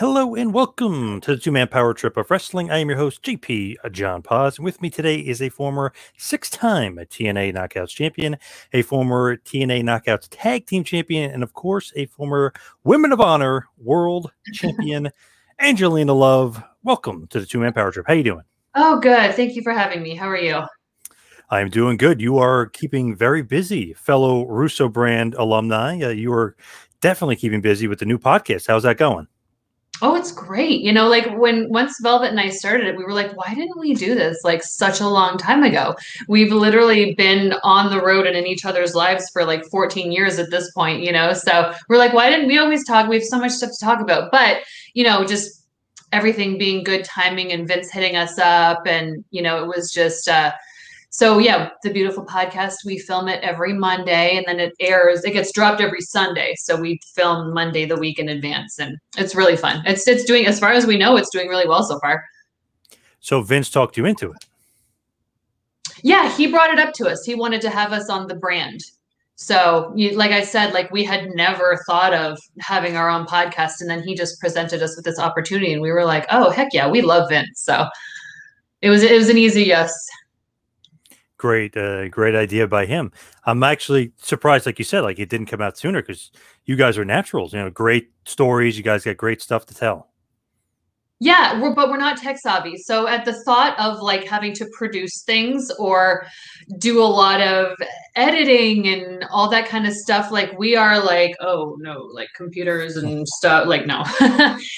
Hello and welcome to the two-man power trip of wrestling. I am your host, JP John Paz. And with me today is a former six-time TNA Knockouts champion, a former TNA Knockouts Tag Team champion, and of course, a former Women of Honor World Champion, Angelina Love. Welcome to the two-man power trip. How you doing? Oh, good. Thank you for having me. How are you? I'm doing good. You are keeping very busy, fellow Russo brand alumni. You are definitely keeping busy with the new podcast. How's that going? Oh, it's great. Like once Velvet and I started it, we were like, why didn't we do this like such a long time ago? We've literally been on the road and in each other's lives for like 14 years at this point, So we're like, why didn't we always talk? We have so much stuff to talk about. But, just everything being good timing and Vince hitting us up and, it was just so yeah, the beautiful podcast, we film it every Monday and then it gets dropped every Sunday. So we film Monday the week in advance and it's really fun. It's doing, as far as we know, it's doing really well so far. So Vince talked you into it. Yeah, he brought it up to us. He wanted to have us on the brand. So like I said, like we had never thought of having our own podcast. And then he just presented us with this opportunity and we were like, oh, heck yeah, we love Vince. So it was an easy yes. Great idea by him. I'm actually surprised, like you said, like it didn't come out sooner because you guys are naturals. Great stories. You guys got great stuff to tell. Yeah, but we're not tech savvy. So at the thought of like having to produce things or do a lot of editing and all that kind of stuff, like we are like, oh no, like computers and stuff, like no.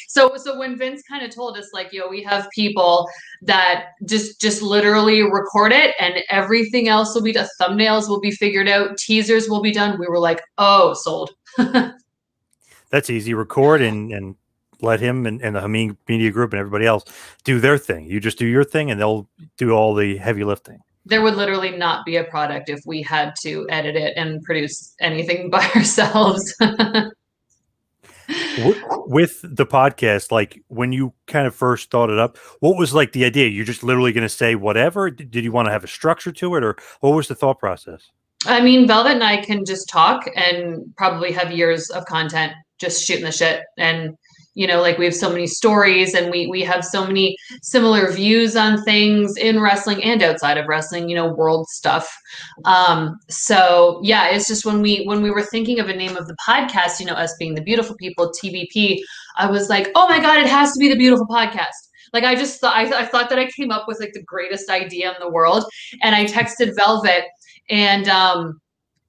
So when Vince kind of told us like, we have people that just literally record it and everything else will be the thumbnails will be figured out, teasers will be done. We were like, oh, sold. That's easy. Record and let him and the Hameen Media Group and everybody else do their thing. You just do your thing and they'll do all the heavy lifting. There would literally not be a product if we had to edit it and produce anything by ourselves. With the podcast, like when you kind of first thought it up, what was like the idea? You're just literally going to say whatever? Did you want to have a structure to it, or what was the thought process? I mean, Velvet and I can just talk and probably have years of content just shooting the shit. And like we have so many stories and we have so many similar views on things in wrestling and outside of wrestling, world stuff. So yeah, it's just when we were thinking of a name of the podcast, us being the beautiful people, TBP, I was like, oh my God, it has to be the beautiful podcast. Like I just thought, I thought that I came up with like the greatest idea in the world. And I texted Velvet and,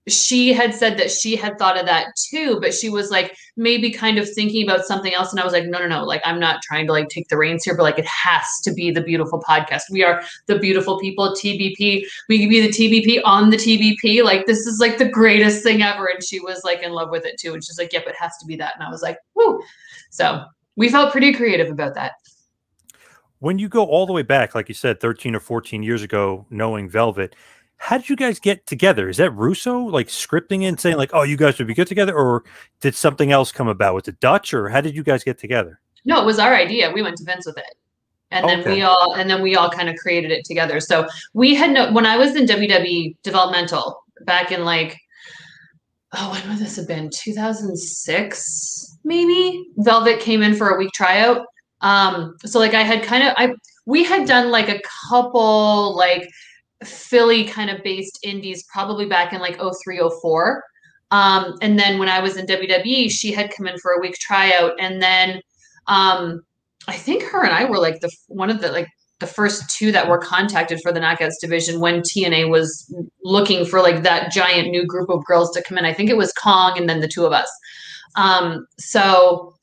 she had said that she had thought of that too, but she was like maybe kind of thinking about something else. And I was like, no. Like, I'm not trying to like take the reins here, but like, it has to be the beautiful podcast. We are the beautiful people, TBP. We can be the TBP on the TBP. Like, this is like the greatest thing ever. And she was like in love with it too. And she's like, yep, it has to be that. And I was like, whoo. So we felt pretty creative about that. When you go all the way back, like you said, 13 or 14 years ago, knowing Velvet, how did you guys get together? Is that Russo like scripting and saying like, oh, you guys would be good together? Or did something else come about with the Dutch, or how did you guys get together? No, it was our idea. We went to Vince with it. And then we all kind of created it together. So we had when I was in WWE developmental back in like, when would this have been? 2006, maybe? Velvet came in for a week tryout. So like we had done like a couple like Philly kind of based indies probably back in like 03, 04. And then when I was in WWE, she had come in for a week tryout. And then I think her and I were like one of the first two that were contacted for the Knockouts division when TNA was looking for like that giant new group of girls to come in. I think it was Kong and then the two of us. So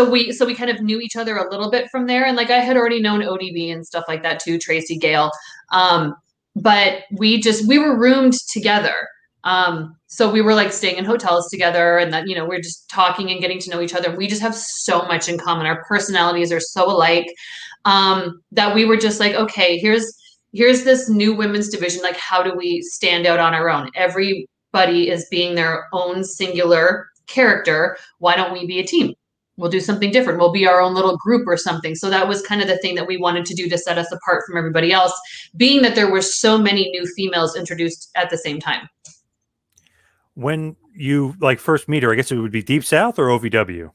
we kind of knew each other a little bit from there. And like I had already known ODB and stuff like that too, Tracy Gale. But we were roomed together. So we were like staying in hotels together and that, we're just talking and getting to know each other. We just have so much in common. Our personalities are so alike, that we were just like, okay, here's this new women's division. Like, how do we stand out on our own? Everybody is being their own singular character. Why don't we be a team? We'll do something different. We'll be our own little group or something. So that was kind of the thing that we wanted to do to set us apart from everybody else, being that there were so many new females introduced at the same time. When you like first meet her, I guess it would be Deep South or OVW?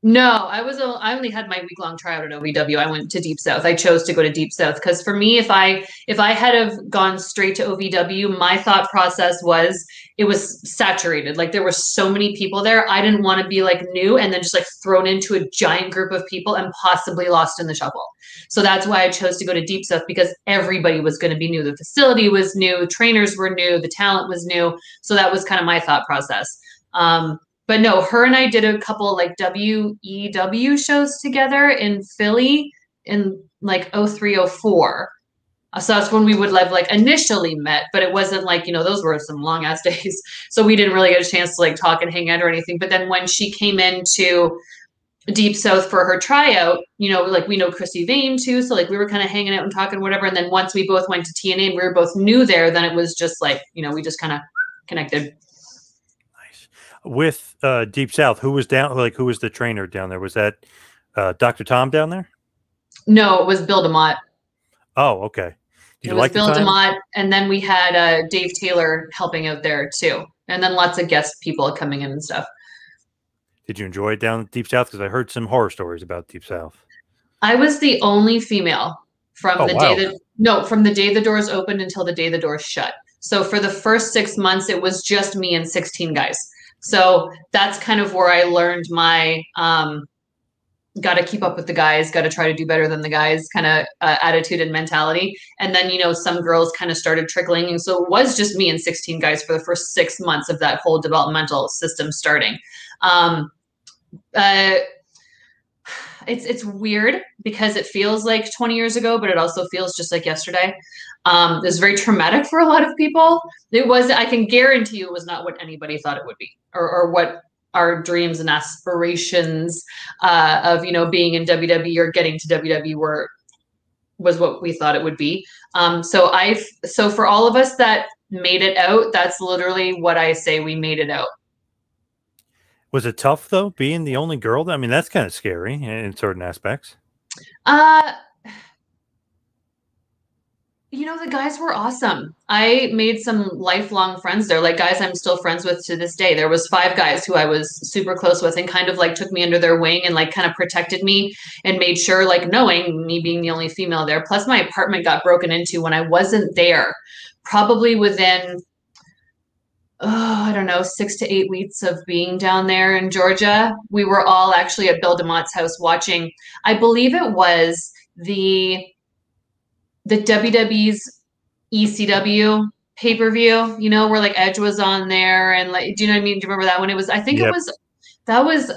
No, I only had my week long tryout at OVW. I went to Deep South. I chose to go to Deep South because for me, if I had have gone straight to OVW, my thought process was it was saturated. Like there were so many people there. I didn't want to be like new and then just like thrown into a giant group of people and possibly lost in the shuffle. So that's why I chose to go to Deep South because everybody was going to be new. The facility was new, trainers were new, the talent was new. So that was kind of my thought process. But no, her and I did a couple like WEW shows together in Philly in like 0304. So that's when we would have like initially met, but it wasn't like, those were some long ass days. So we didn't really get a chance to like talk and hang out or anything. But then when she came into Deep South for her tryout, like we know Chrissy Vane too. So like we were kind of hanging out and talking, whatever. And then once we both went to TNA and we were both new there, then it was just like, we just kind of connected. With Deep South, who was down? Like, who was the trainer down there? Was that Dr. Tom down there? No, it was Bill DeMott. Oh, okay. Did you like Bill DeMott, and then we had Dave Taylor helping out there too, and then lots of guest people coming in and stuff. Did you enjoy it down Deep South? Because I heard some horror stories about Deep South. I was the only female from the day the doors opened until the day the doors shut. So for the first 6 months, it was just me and 16 guys. So that's kind of where I learned my got to keep up with the guys, got to try to do better than the guys kind of attitude and mentality. And then, some girls kind of started trickling. And so it was just me and 16 guys for the first 6 months of that whole developmental system starting. It's weird because it feels like 20 years ago, but it also feels just like yesterday. It was very traumatic for a lot of people. I can guarantee you it was not what anybody thought it would be or what our dreams and aspirations of, being in WWE or getting to WWE was what we thought it would be. So for all of us that made it out, that's literally what I say, we made it out. Was it tough though, being the only girl? I mean, that's kind of scary in certain aspects. The guys were awesome. I made some lifelong friends there, like guys I'm still friends with to this day. There was 5 guys who I was super close with and kind of like took me under their wing and like kind of protected me and made sure, like knowing me being the only female there. Plus my apartment got broken into when I wasn't there, probably within, I don't know, 6 to 8 weeks of being down there in Georgia. We were all actually at Bill DeMott's house watching, I believe it was the WWE's ECW pay-per-view, where like Edge was on there and like, do you know what I mean? Do you remember that one? It was, I think that was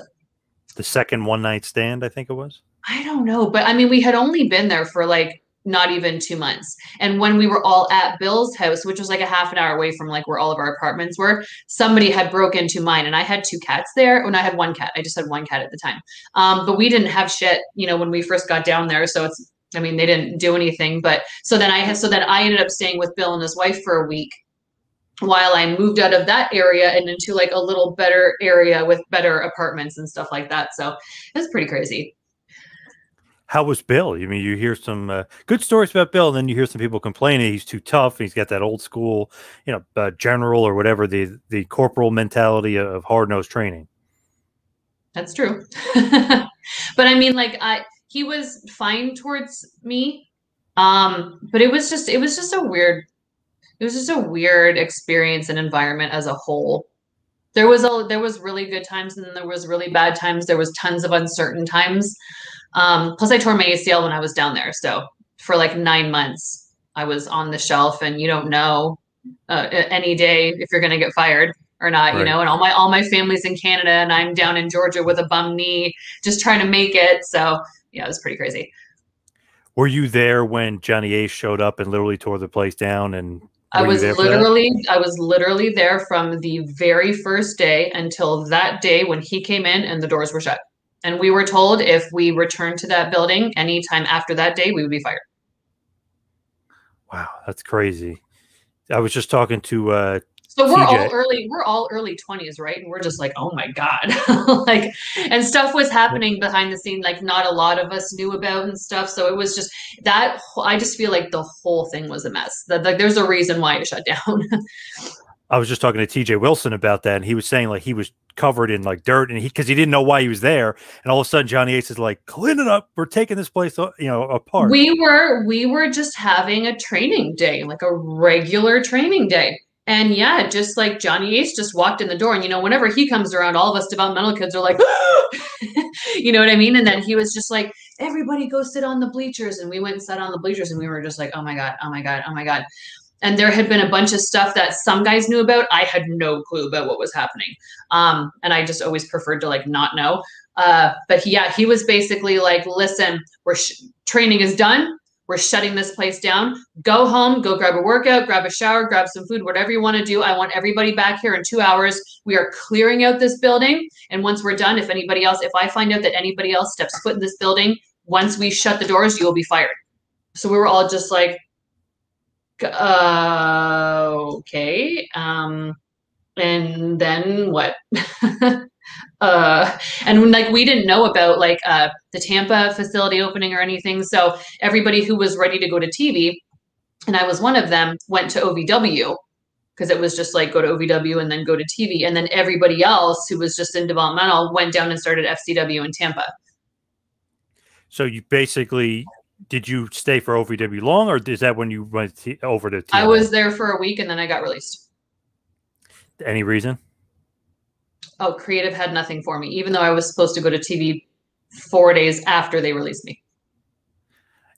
the second one night stand. I think it was. I don't know, but I mean, we had only been there for like not even 2 months. And when we were all at Bill's house, which was like a half an hour away from like where all of our apartments were, somebody had broke into mine and I had 2 cats there. When I had 1 cat, I just had 1 cat at the time. But we didn't have shit, when we first got down there. So they didn't do anything, but so then I ended up staying with Bill and his wife for a week while I moved out of that area and into like a little better area with better apartments and stuff like that. So it was pretty crazy. How was Bill? I mean, you hear some good stories about Bill, and then you hear some people complaining he's too tough. And he's got that old school, general or whatever, the corporal mentality of hard-nosed training. That's true. But I mean, like he was fine towards me. But it was just a weird experience and environment as a whole. There was really good times and then there was really bad times. There was tons of uncertain times. Plus I tore my ACL when I was down there. So for like 9 months I was on the shelf and you don't know any day if you're going to get fired or not, right. And all my family's in Canada and I'm down in Georgia with a bum knee, just trying to make it. So yeah, it was pretty crazy. Were you there when Johnny Ace showed up and literally tore the place down? And I was literally there from the very first day until that day when he came in and the doors were shut. And we were told if we returned to that building anytime after that day, we would be fired. Wow, that's crazy. I was just talking to so we're all early 20s, right? And we're just like, oh my God. Like, and stuff was happening behind the scene, like not a lot of us knew about and stuff. So it was just that I just feel like the whole thing was a mess. That like there's a reason why it shut down. I was just talking to TJ Wilson about that, and he was saying like he was covered in like dirt, and because he didn't know why he was there, and all of a sudden Johnny Ace is like, clean it up, we're taking this place, apart. We were just having a training day, like a regular training day. And yeah, just like Johnny Ace just walked in the door, and whenever he comes around, all of us developmental kids are like, you know what I mean? And then he was just like, everybody go sit on the bleachers, and we went and sat on the bleachers, and we were just like, oh my God, oh my God, oh my God. And there had been a bunch of stuff that some guys knew about. I had no clue about what was happening. And I just always preferred to like not know. But he was basically like, listen, training is done. We're shutting this place down. Go home, go grab a workout, grab a shower, grab some food, whatever you want to do. I want everybody back here in 2 hours. We are clearing out this building. And once we're done, if I find out that anybody else steps foot in this building, once we shut the doors, you will be fired. So we were all just like, okay. And then what? And like we didn't know about like the Tampa facility opening or anything. So everybody who was ready to go to TV, and I was one of them, went to OVW because it was just like go to OVW and then go to TV. And then everybody else who was just in developmental went down and started FCW in Tampa. So you basically, did you stay for OVW long, or is that when you went over to TNA? I was there for a week and then I got released. Any reason? Oh, creative had nothing for me, even though I was supposed to go to TV 4 days after they released me.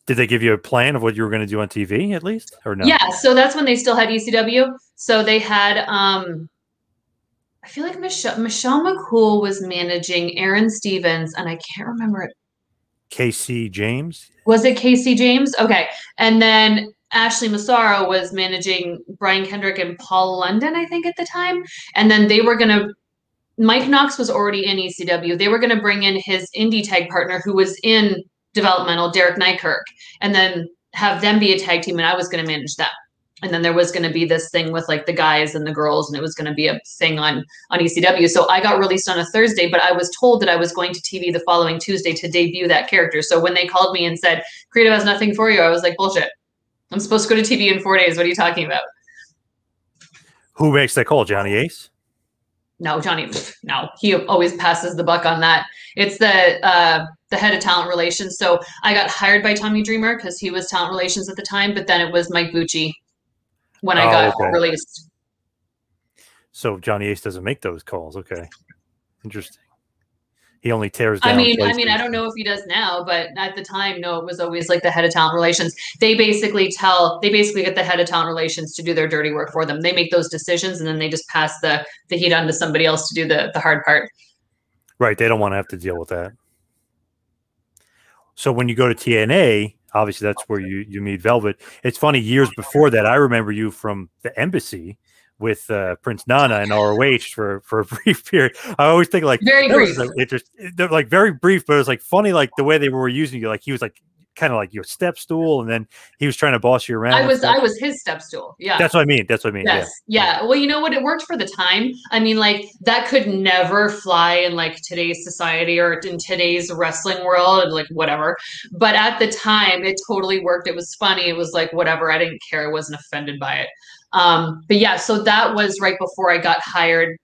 Did they give you a plan of what you were going to do on TV at least, or no? Yeah, so that's when they still had ECW. So they had, I feel like Michelle McCool was managing Aaron Stevens, and I can't remember it. Casey James? Was it Casey James? Okay. And then Ashley Massaro was managing Brian Kendrick and Paul London, I think, at the time. And then they were going to, Mike Knox was already in ECW. They were going to bring in his indie tag partner who was in developmental, Derek Nykirk, and then have them be a tag team, and I was going to manage them. And then there was going to be this thing with like the guys and the girls, and it was going to be a thing on ECW. So I got released on a Thursday, but I was told that I was going to TV the following Tuesday to debut that character. So when they called me and said, creative has nothing for you, I was like, bullshit. I'm supposed to go to TV in 4 days. What are you talking about? Who makes that call? Johnny Ace? No, Johnny, no. He always passes the buck on that. It's the head of talent relations. So I got hired by Tommy Dreamer because he was talent relations at the time, but then it was Mike Bucci when I got released. So Johnny Ace doesn't make those calls. Okay. Interesting. He only tears down. I mean, I don't know if he does now, but at the time, no, it was always like the head of talent relations. They basically get the head of talent relations to do their dirty work for them. They make those decisions and then they just pass the heat on to somebody else to do the hard part. Right. They don't want to have to deal with that. So when you go to TNA, obviously that's where you meet Velvet. It's funny, years before that, I remember you from the Embassy with Prince Nana and ROH for a brief period. I always think like very brief, like very brief, but it was like funny, like the way they were using you. Like he was like kind of like your step stool, and then he was trying to boss you around. I was his step stool. Yeah, that's what I mean. That's what I mean. Yes, yeah. Well, you know what? It worked for the time. I mean, like that could never fly in like today's society or in today's wrestling world, and like whatever. But at the time, it totally worked. It was funny. It was like whatever. I didn't care. I wasn't offended by it. But yeah, so that was right before I got hired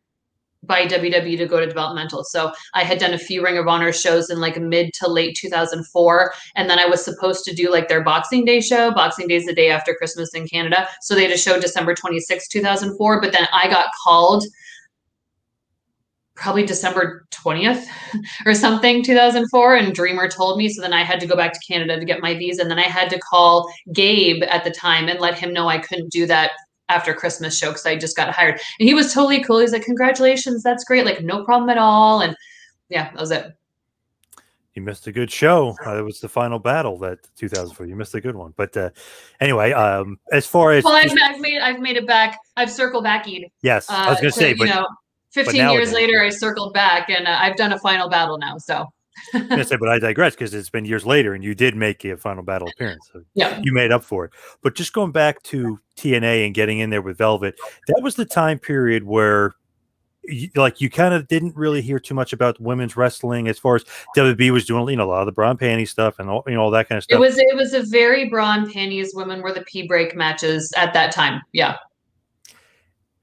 by WWE to go to developmental. So I had done a few Ring of Honor shows in like mid to late 2004. And then I was supposed to do like their Boxing Day show. Boxing Day is the day after Christmas in Canada. So they had a show December 26, 2004. But then I got called probably December 20th or something, 2004. And Dreamer told me. So then I had to go back to Canada to get my visa. And then I had to call Gabe at the time and let him know I couldn't do that after Christmas show because I just got hired. And he was totally cool. He's like, congratulations, that's great. Like, no problem at all. And yeah, that was it. You missed a good show. It was the final battle that 2004. You missed a good one. But anyway, as far as I've made it back. I've circled back, Ed. Yes, I was going to say, but 15 years later, I circled back, and I've done a final battle now. So. But I digress because it's been years later, and you did make a final battle appearance. So yeah, you made up for it. But just going back to TNA and getting in there with Velvet, that was the time period where, you kind of didn't really hear too much about women's wrestling as far as WB was doing, a lot of the bra and panty stuff and all that kind of stuff. It was a very bra and panties. Women were the pee break matches at that time. Yeah.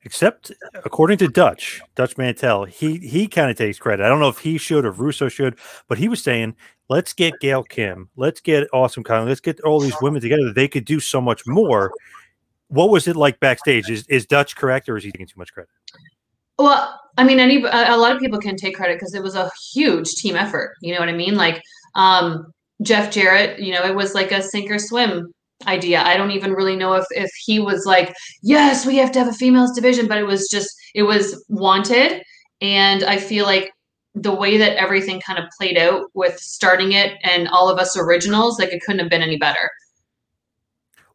Except according to Dutch Mantel, he kind of takes credit. I don't know if he should or if Russo should, but he was saying, let's get Gail Kim, let's get Awesome Kong, let's get all these women together. They could do so much more. What was it like backstage? Is Dutch correct, or is he taking too much credit? Well, I mean, a lot of people can take credit because it was a huge team effort. You know what I mean? Like Jeff Jarrett, you know, it was like a sink or swim idea. I don't even really know if he was like, yes, we have to have a females division, but it was wanted. And I feel like the way that everything kind of played out with starting it and all of us originals, like it couldn't have been any better.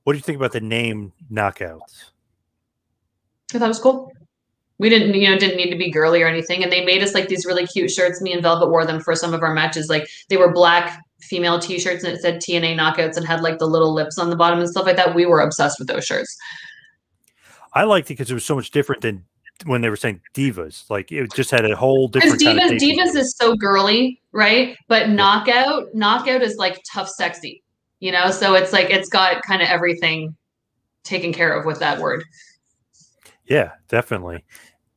What do you think about the name Knockouts? I thought it was cool. We didn't need to be girly or anything. And they made us like these really cute shirts. Me and Velvet wore them for some of our matches. Like they were black female t-shirts and it said TNA Knockouts and had like the little lips on the bottom and stuff like that. We were obsessed with those shirts. I liked it because it was so much different than when they were saying divas. Like it just had a whole different divas is so girly, right? But knockout is like tough, sexy, you know? So it's like, it's got kind of everything taken care of with that word. Yeah, definitely.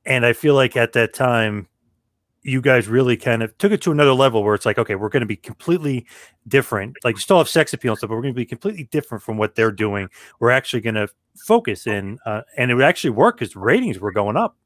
And I feel like at that time, you guys really kind of took it to another level where it's like, okay, we're going to be completely different. Like you still have sex appeal and stuff, but we're going to be completely different from what they're doing. We're actually going to focus in, and it would actually work because ratings were going up.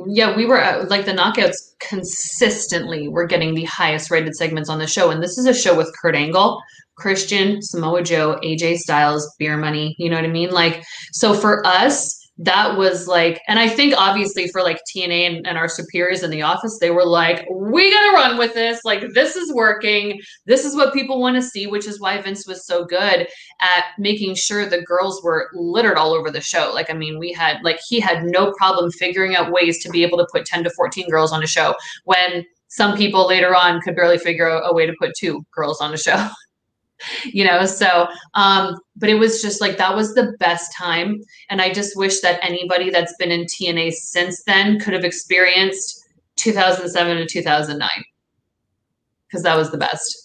Yeah, we were like the Knockouts consistently were getting the highest rated segments on the show. And this is a show with Kurt Angle, Christian, Samoa Joe, AJ Styles, Beer Money. You know what I mean? Like, so for us, that was like, and I think obviously for like TNA and our superiors in the office, they were like, we got to run with this. Like, this is working. This is what people want to see, which is why Vince was so good at making sure the girls were littered all over the show. Like, I mean, he had no problem figuring out ways to be able to put 10 to 14 girls on a show when some people later on could barely figure out a way to put 2 girls on a show. You know, so but it was just like that was the best time, and I just wish that anybody that's been in TNA since then could have experienced 2007 to 2009 because that was the best.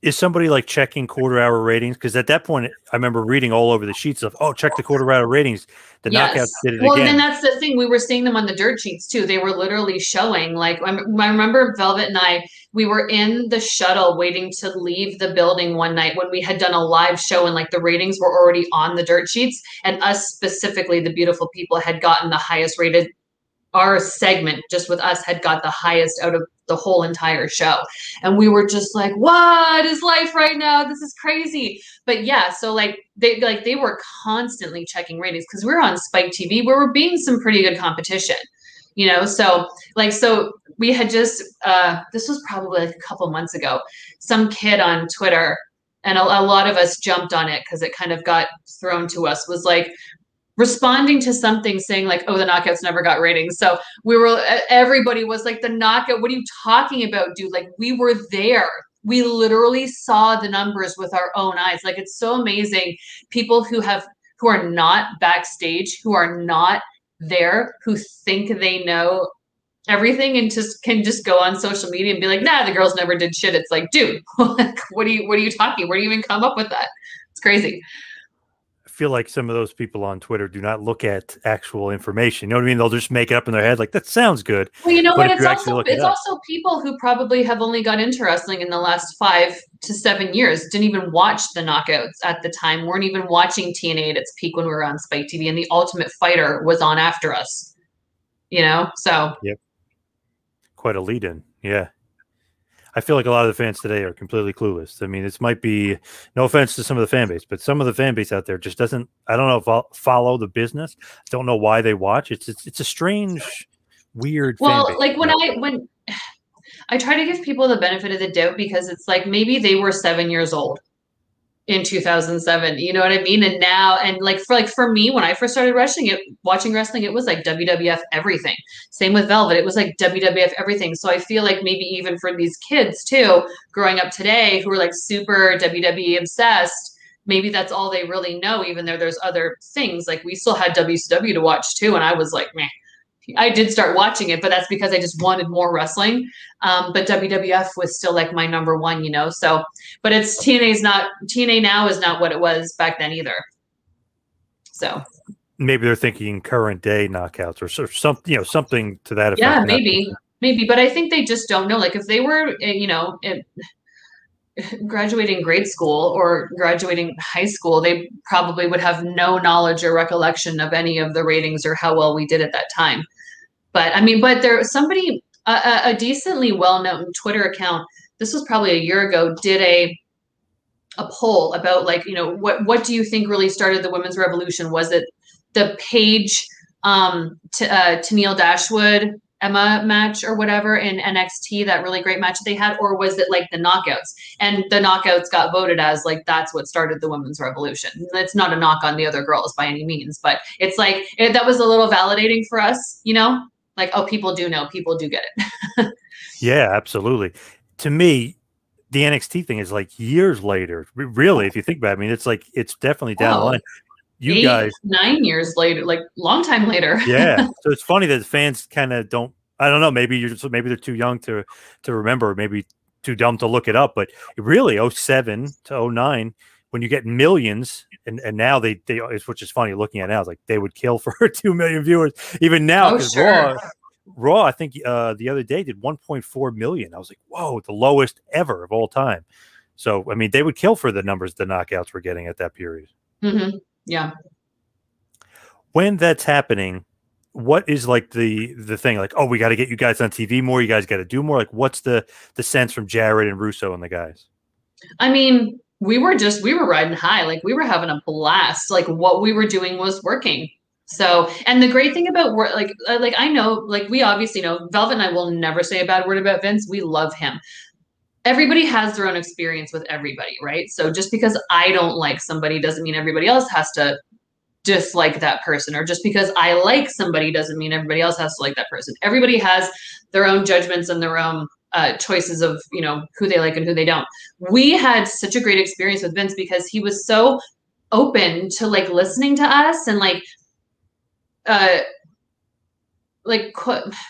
Is somebody like checking quarter-hour ratings? Because at that point, I remember reading all over the sheets of, oh, check the quarter-hour ratings. The Knockouts did it again. Well, then that's the thing. We were seeing them on the dirt sheets too. They were literally showing. Like I remember Velvet and I, we were in the shuttle waiting to leave the building one night when we had done a live show and like the ratings were already on the dirt sheets, and us specifically, the beautiful people, had gotten the highest rated. Our segment just with us had got the highest out of the whole entire show. And we were just like, what is life right now? This is crazy. But yeah, so they were constantly checking ratings because we were on Spike TV where we're being some pretty good competition, you know? So we had just, this was probably like a couple months ago, some kid on Twitter, and a lot of us jumped on it because it kind of got thrown to us, was like, responding to something saying like, oh, the Knockouts never got ratings. So everybody was like, the Knockout, what are you talking about, dude? Like, we were there. We literally saw the numbers with our own eyes. Like, it's so amazing. People who are not backstage, who are not there, who think they know everything and can just go on social media and be like, nah, the girls never did shit. It's like, dude, what are you talking? Where do you even come up with that? It's crazy. Feel like some of those people on Twitter do not look at actual information. You know what I mean? They'll just make it up in their head like, that sounds good. Well, you know what? It's also people who probably have only got into wrestling in the last 5 to 7 years, didn't even watch the Knockouts at the time, weren't even watching TNA at its peak when we were on Spike TV, and the Ultimate Fighter was on after us. You know? So yep. Quite a lead-in. Yeah. I feel like a lot of the fans today are completely clueless. I mean, this might be, no offense to some of the fan base, but some of the fan base out there just doesn't, I don't know if I'll follow the business. I don't know why they watch. It's a strange, weird fan base. Like when I try to give people the benefit of the doubt, because it's like maybe they were 7 years old in 2007, you know what I mean? And now, and for me, when I first started watching wrestling, it was like WWF everything. Same with Velvet. It was like WWF everything. So I feel like maybe even for these kids too, growing up today, who are like super WWE obsessed, maybe that's all they really know, even though there's other things. Like we still had WCW to watch too. And I was like, meh. I did start watching it, but that's because I just wanted more wrestling. But WWF was still like my number one, you know? So, but TNA now is not what it was back then either. So. maybe they're thinking current day knockouts or something, something to that effect. Yeah, maybe, but I think they just don't know. Like if they were, graduating grade school or graduating high school, they probably would have no knowledge or recollection of any of the ratings or how well we did at that time. But I mean, but there somebody, a decently well-known Twitter account, this was probably a year ago, did a poll about like, what do you think really started the women's revolution? Was it the Paige to Neil Dashwood Emma match or whatever in NXT, that really great match they had, or was it like the knockouts? And the knockouts got voted as like that's what started the women's revolution. It's not a knock on the other girls by any means, but it's like that was a little validating for us, like, oh, people do know, people do get it. Yeah, absolutely. To me, the NXT thing is like years later. Really, if you think about it, I mean, it's like it's definitely down the line. You guys 9 years later, like long time later. Yeah. So it's funny that the fans kind of don't, I don't know, maybe they're too young to remember, maybe too dumb to look it up, but really 07 to 09, when you get millions and now they which is funny looking at it now, it's like they would kill for 2 million viewers even now. Sure. Raw, I think the other day did 1.4 million. I was like, whoa, the lowest ever of all time. So, I mean, they would kill for the numbers the knockouts were getting at that period. Mm-hmm. Yeah. When that's happening, what is like the thing? Like, oh, we got to get you guys on TV more. You guys got to do more. Like, what's the sense from Jarrett and Russo and the guys? I mean, we were riding high. Like we were having a blast. Like what we were doing was working. So, and the great thing about work, like I know, like we obviously know, Velvet and I will never say a bad word about Vince. We love him. Everybody has their own experience with everybody, right? So just because I don't like somebody doesn't mean everybody else has to dislike that person, or just because I like somebody doesn't mean everybody else has to like that person. Everybody has their own judgments and their own choices of, who they like and who they don't. We had such a great experience with Vince because he was so open to like listening to us and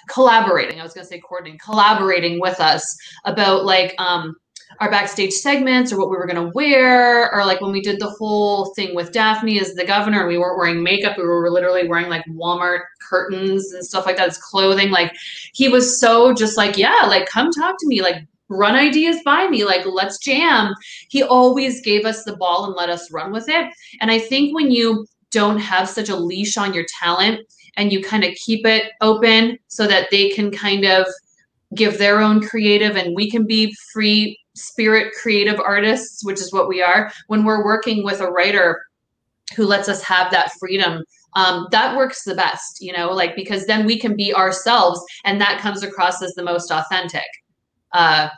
collaborating. I was going to say coordinating, collaborating with us about like our backstage segments or what we were going to wear, or like when we did the whole thing with Daphne as the governor, we weren't wearing makeup. We were literally wearing like Walmart curtains and stuff like that as clothing. Like he was so just like, yeah, like come talk to me, like run ideas by me, like let's jam. He always gave us the ball and let us run with it. And I think when you don't have such a leash on your talent and you kind of keep it open so that they can kind of give their own creative and we can be free spirit creative artists, which is what we are. When we're working with a writer who lets us have that freedom, that works the best, like, because then we can be ourselves and that comes across as the most authentic. And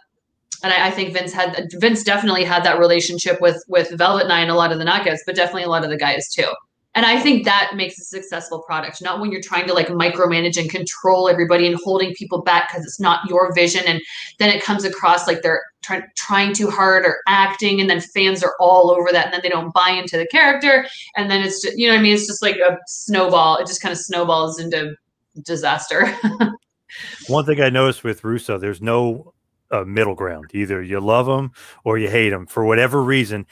I think Vince definitely had that relationship with Velvet and I and a lot of the knockouts, but definitely a lot of the guys too. And I think that makes a successful product, not when you're trying to like micromanage and control everybody and holding people back because it's not your vision. And then it comes across like they're trying too hard or acting, and then fans are all over that, and then they don't buy into the character. And then it's just, what I mean? It's just like a snowball. It just kind of snowballs into disaster. One thing I noticed with Russo, there's no middle ground. Either you love him or you hate him for whatever reason.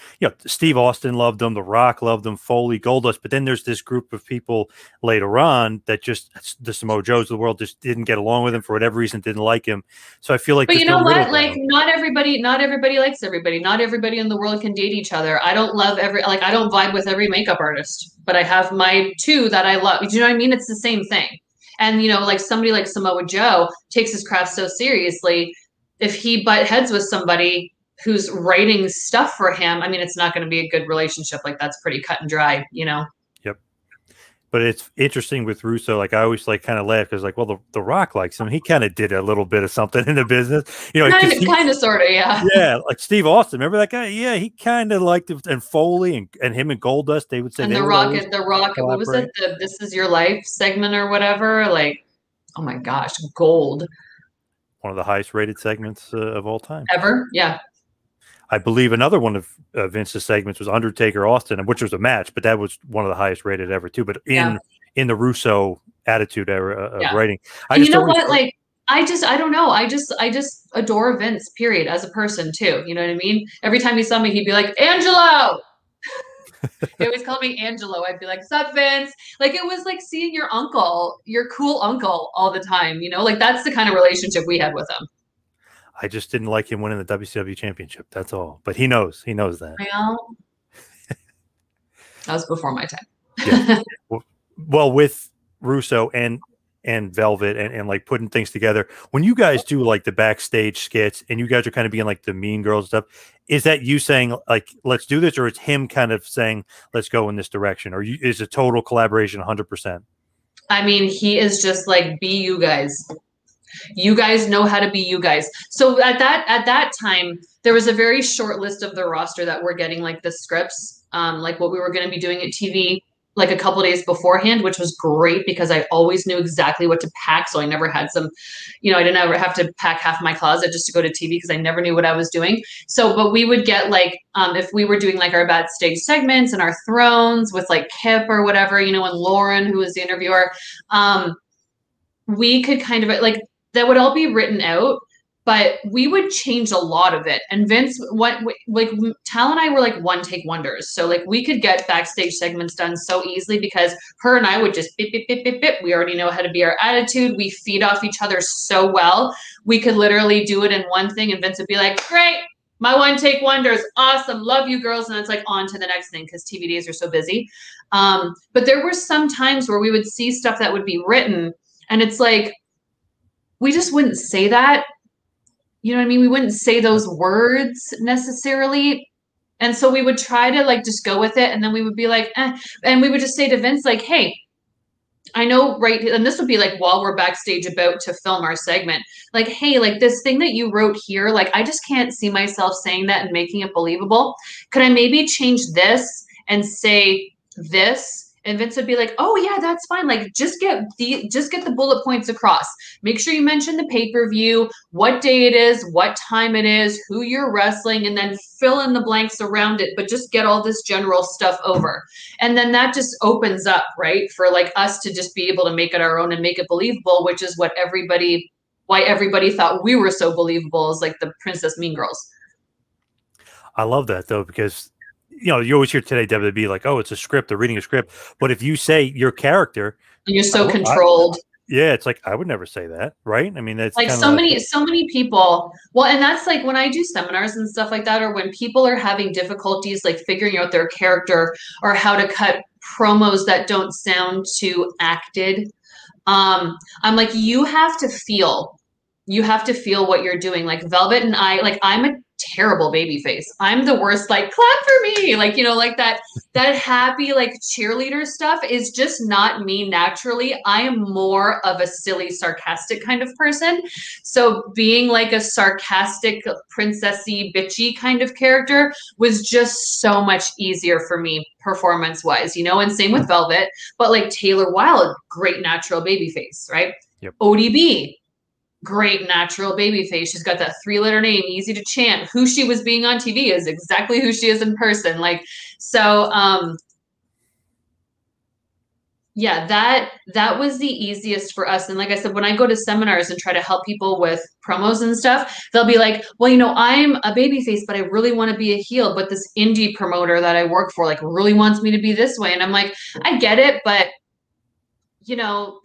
Steve Austin loved him, The Rock loved him, Foley, Goldust, but then there's this group of people later on that just the Samoa Joes of the world just didn't get along with him for whatever reason, didn't like him. So I feel like, but you know what? Like not everybody likes everybody. Not everybody in the world can date each other. I don't love I don't vibe with every makeup artist, but I have my two that I love. Do you know what I mean? It's the same thing. And like somebody like Samoa Joe takes his craft so seriously. If he butt heads with somebody who's writing stuff for him, I mean, it's not going to be a good relationship. Like that's pretty cut and dry, Yep. But it's interesting with Russo. Like I always like kind of laugh because like, well, the Rock likes him. He kind of did a little bit of something in the business, kind of, sort of, yeah. Yeah, like Steve Austin. Remember that guy? Yeah, he kind of liked it. And Foley and him and Goldust, they would say. And the Rock. What was it? The "This Is Your Life" segment or whatever. Like, oh my gosh, gold. One of the highest rated segments of all time ever. Yeah. I believe another one of Vince's segments was Undertaker Austin, which was a match, but that was one of the highest rated ever too. But in the Russo attitude era of writing, you know what? Like, I don't know. I just adore Vince, period, as a person too. You know what I mean? Every time he saw me, he'd be like, Angelo. They always called me Angelo. I'd be like, "Sup, Vince?" Like it was like seeing your uncle, your cool uncle, all the time. You know, like that's the kind of relationship we had with him. I just didn't like him winning the WCW championship. That's all. But he knows. He knows that. Well, that was before my time. Yeah. Well, with Russo and Velvet and like putting things together, when you guys do like the backstage skits and you guys are kind of being like the mean girls stuff, is that you saying like, let's do this, or it's him kind of saying, let's go in this direction, or is it total collaboration 100%? I mean, he is just like, be you guys. You guys know how to be you guys. So at that time, there was a very short list of the roster that were getting like the scripts, like what we were going to be doing at TV, like a couple days beforehand, which was great because I always knew exactly what to pack. So I never had some, you know, I didn't ever have to pack half my closet just to go to TV because I never knew what I was doing. So, but we would get like, if we were doing like our backstage segments and our thrones with like Kip or whatever, you know, and Lauren, who was the interviewer, we could kind of like, that would all be written out, but we would change a lot of it. And Vince, like Tal and I were like one take wonders. So like we could get backstage segments done so easily because her and I would just bip, bip, bip, bip, bip. We already know how to be our attitude. We feed off each other so well. We could literally do it in one thing and Vince would be like, great, my one take wonders. Awesome. Love you girls. And it's like on to the next thing because TV days are so busy. But there were some times where we would see stuff that would be written and it's like, we just wouldn't say that. You know what I mean? We wouldn't say those words necessarily. And so we would try to like just go with it. And then we would be like, eh. And we would just say to Vince, like, hey, I know, right? And this would be like while we're backstage about to film our segment, like, hey, like this thing that you wrote here, like, I just can't see myself saying that and making it believable. Could I maybe change this and say this? And Vince would be like, oh yeah, that's fine. Like just get the bullet points across. Make sure you mention the pay-per-view, what day it is, what time it is, who you're wrestling, and then fill in the blanks around it, but just get all this general stuff over. And then that just opens up, right? For like us to just be able to make it our own and make it believable, which is what why everybody thought we were so believable as like the Princess Mean Girls. I love that though, because you know, you always hear today WWE like, oh, it's a script, they're reading a script. But if you say your character, and you're so controlled. Yeah, it's like I would never say that, right? I mean, that's like so many people. Well, and that's like when I do seminars and stuff like that, or when people are having difficulties like figuring out their character or how to cut promos that don't sound too acted. I'm like, you have to feel what you're doing. Like Velvet and I, like I'm a terrible baby face. I'm the worst, like clap for me. Like, you know, like that happy, like cheerleader stuff is just not me naturally. I am more of a silly, sarcastic kind of person. So being like a sarcastic, princessy, bitchy kind of character was just so much easier for me performance wise, you know, and same with Velvet, but like Taylor Wilde, great natural baby face, right? Yep. ODB, great natural baby face. She's got that 3-letter name, easy to chant. Who she was being on TV is exactly who she is in person. Like, so, yeah, that was the easiest for us. And like I said, when I go to seminars and try to help people with promos and stuff, they'll be like, well, you know, I'm a baby face, but I really want to be a heel. But this indie promoter that I work for, like really wants me to be this way. And I'm like, I get it, but you know,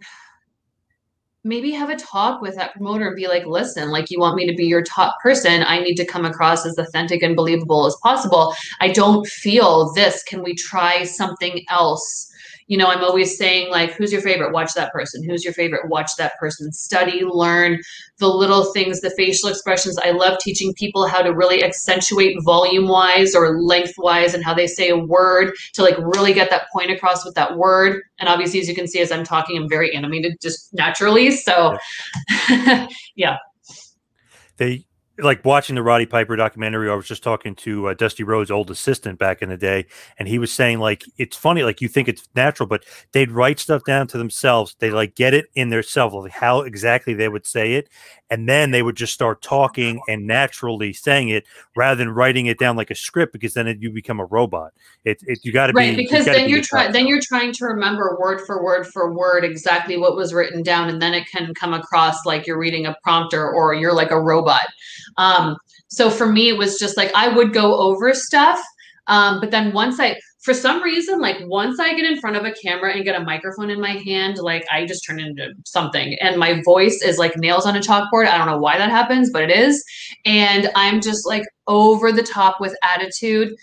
maybe have a talk with that promoter and be like, listen, like you want me to be your top person. I need to come across as authentic and believable as possible. I don't feel this. Can we try something else? You know, I'm always saying like, who's your favorite? Watch that person. Who's your favorite? Watch that person. Study, learn the little things, the facial expressions. I love teaching people how to really accentuate volume wise or length wise and how they say a word to like really get that point across with that word. And obviously, as you can see, as I'm talking, I'm very animated just naturally. So yeah. They like watching the Roddy Piper documentary. I was just talking to Dusty Rhodes' old assistant back in the day, and he was saying like it's funny, like you think it's natural, but they'd write stuff down to themselves. They like get it in their self, like how exactly they would say it, and then they would just start talking and naturally saying it rather than writing it down like a script, because then you become a robot. You got to be right, because then you're trying to remember word for word exactly what was written down, and then it can come across like you're reading a prompter or you're like a robot. So for me, it was just like I would go over stuff, but then for some reason, like once I get in front of a camera and get a microphone in my hand, like I just turn into something, and my voice is like nails on a chalkboard. I don't know why that happens, but it is. And I'm just like over the top with attitude.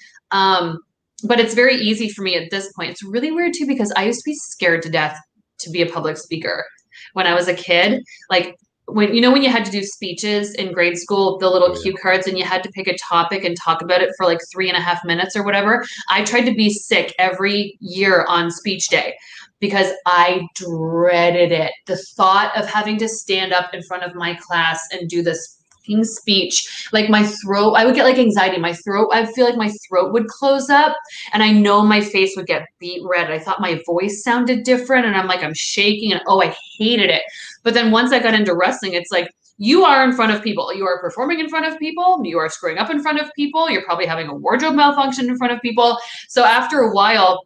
But it's very easy for me at this point. It's really weird too, because I used to be scared to death to be a public speaker when I was a kid. Like when, you know, when you had to do speeches in grade school, the little cue cards, and you had to pick a topic and talk about it for like 3.5 minutes or whatever. I tried to be sick every year on speech day because I dreaded it. The thought of having to stand up in front of my class and do this speech, like my throat, I would get like anxiety. My throat, I feel like my throat would close up, and I know my face would get beet red. I thought my voice sounded different, and I'm like, I'm shaking, and oh, I hated it. But then once I got into wrestling, it's like, you are in front of people. You are performing in front of people. You are screwing up in front of people. You're probably having a wardrobe malfunction in front of people. So after a while,